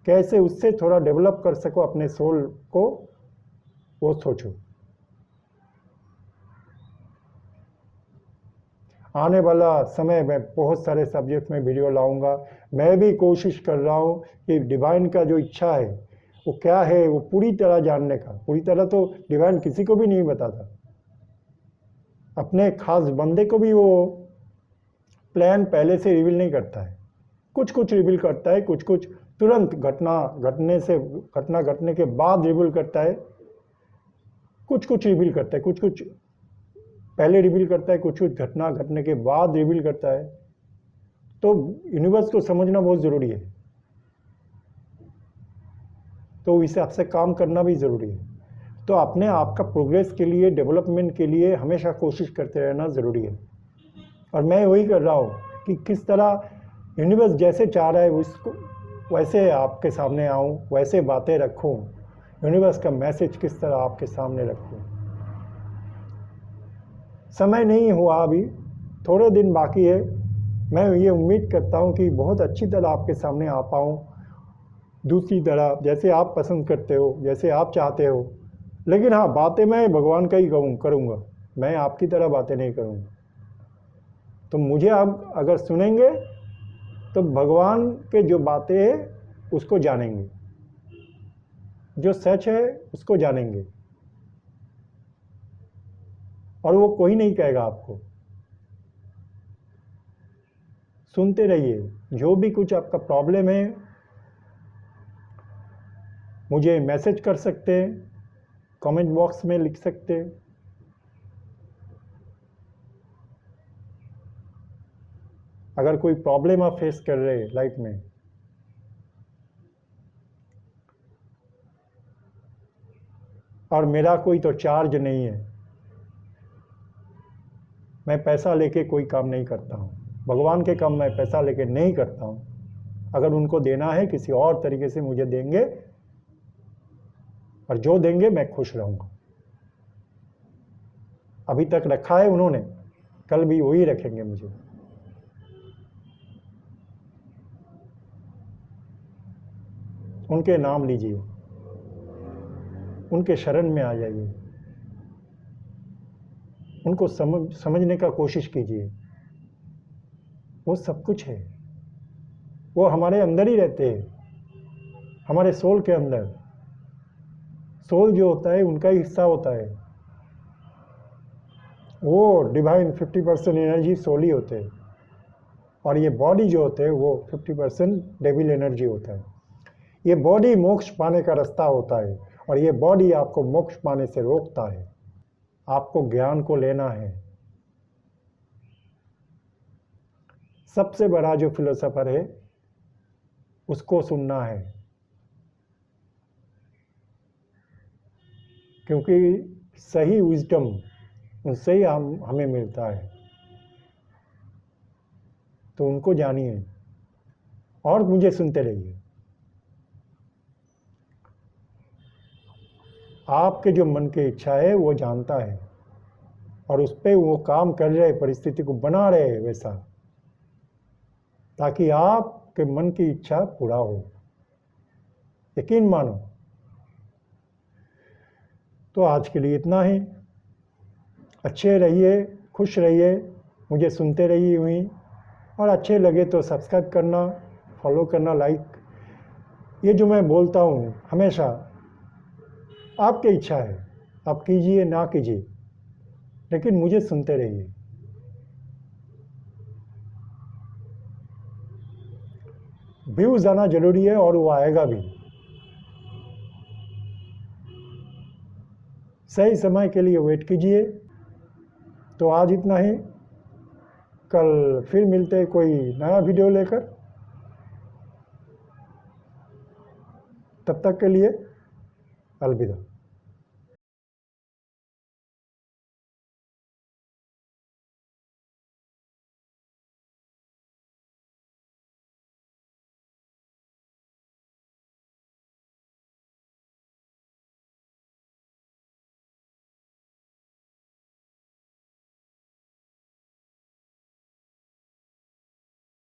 कैसे उससे थोड़ा डेवलप कर सको अपने सोल को, वो सोचो। आने वाला समय में बहुत सारे सब्जेक्ट में वीडियो लाऊंगा। मैं भी कोशिश कर रहा हूँ कि डिवाइन का जो इच्छा है वो क्या है वो पूरी तरह जानने का। पूरी तरह तो डिवाइन किसी को भी नहीं बताता, अपने खास बंदे को भी वो प्लान पहले से रिवील नहीं करता है। कुछ कुछ रिवील करता है, कुछ कुछ तुरंत घटना घटने के बाद रिवील करता है, कुछ कुछ रिवील करता है, कुछ कुछ पहले रिवील करता है, कुछ कुछ घटना घटने के बाद रिवील करता है। तो यूनिवर्स को समझना बहुत ज़रूरी है, तो इस हिसाब से काम करना भी ज़रूरी है। तो अपने आप का प्रोग्रेस के लिए, डेवलपमेंट के लिए हमेशा कोशिश करते रहना ज़रूरी है। और मैं वही कर रहा हूँ कि किस तरह यूनिवर्स जैसे चाह रहा है उसको वैसे आपके सामने आऊँ, वैसे बातें रखूँ, यूनिवर्स का मैसेज किस तरह आपके सामने रखूँ। समय नहीं हुआ अभी, थोड़े दिन बाकी है। मैं ये उम्मीद करता हूँ कि बहुत अच्छी तरह आपके सामने आ पाऊँ, दूसरी तरह जैसे आप पसंद करते हो, जैसे आप चाहते हो। लेकिन हाँ, बातें मैं भगवान का ही करूँगा, मैं आपकी तरह बातें नहीं करूँगा। तो मुझे आप अगर सुनेंगे तो भगवान के जो बातें हैं उसको जानेंगे, जो सच है उसको जानेंगे, और वो कोई नहीं कहेगा आपको। सुनते रहिए। जो भी कुछ आपका प्रॉब्लम है मुझे मैसेज कर सकते हैं, कमेंट बॉक्स में लिख सकते हैं। अगर कोई प्रॉब्लम आप फेस कर रहे हैं लाइफ में, और मेरा कोई तो चार्ज नहीं है, मैं पैसा लेके कोई काम नहीं करता हूँ, भगवान के काम मैं पैसा लेके नहीं करता हूँ। अगर उनको देना है किसी और तरीके से मुझे देंगे, और जो देंगे मैं खुश रहूँगा। अभी तक रखा है उन्होंने, कल भी वही रखेंगे मुझे। उनके नाम लीजिए, उनके शरण में आ जाइए, उनको समझने का कोशिश कीजिए। वो सब कुछ है, वो हमारे अंदर ही रहते हैं, हमारे सोल के अंदर। सोल जो होता है उनका ही हिस्सा होता है, वो डिवाइन 50% एनर्जी सोल ही होते हैं, और ये बॉडी जो होते हैं वो 50% डेविल एनर्जी होता है। ये बॉडी मोक्ष पाने का रास्ता होता है, और ये बॉडी आपको मोक्ष पाने से रोकता है। आपको ज्ञान को लेना है। सबसे बड़ा जो फिलोसोफर है उसको सुनना है, क्योंकि सही विजडम उनसे ही हमें मिलता है। तो उनको जानिए और मुझे सुनते रहिए। आपके जो मन की इच्छा है वो जानता है, और उस पर वो काम कर रहे, परिस्थिति को बना रहे वैसा, ताकि आपके मन की इच्छा पूरा हो। यकीन मानो। तो आज के लिए इतना ही। अच्छे रहिए, खुश रहिए, मुझे सुनते रहिए यूँ ही, और अच्छे लगे तो सब्सक्राइब करना, फॉलो करना, लाइक। ये जो मैं बोलता हूँ हमेशा आपकी इच्छा है, आप कीजिए ना कीजिए, लेकिन मुझे सुनते रहिए। व्यूज़ आना जरूरी है और वो आएगा भी। सही समय के लिए वेट कीजिए। तो आज इतना ही, कल फिर मिलते हैं कोई नया वीडियो लेकर। तब तक के लिए अलविदा।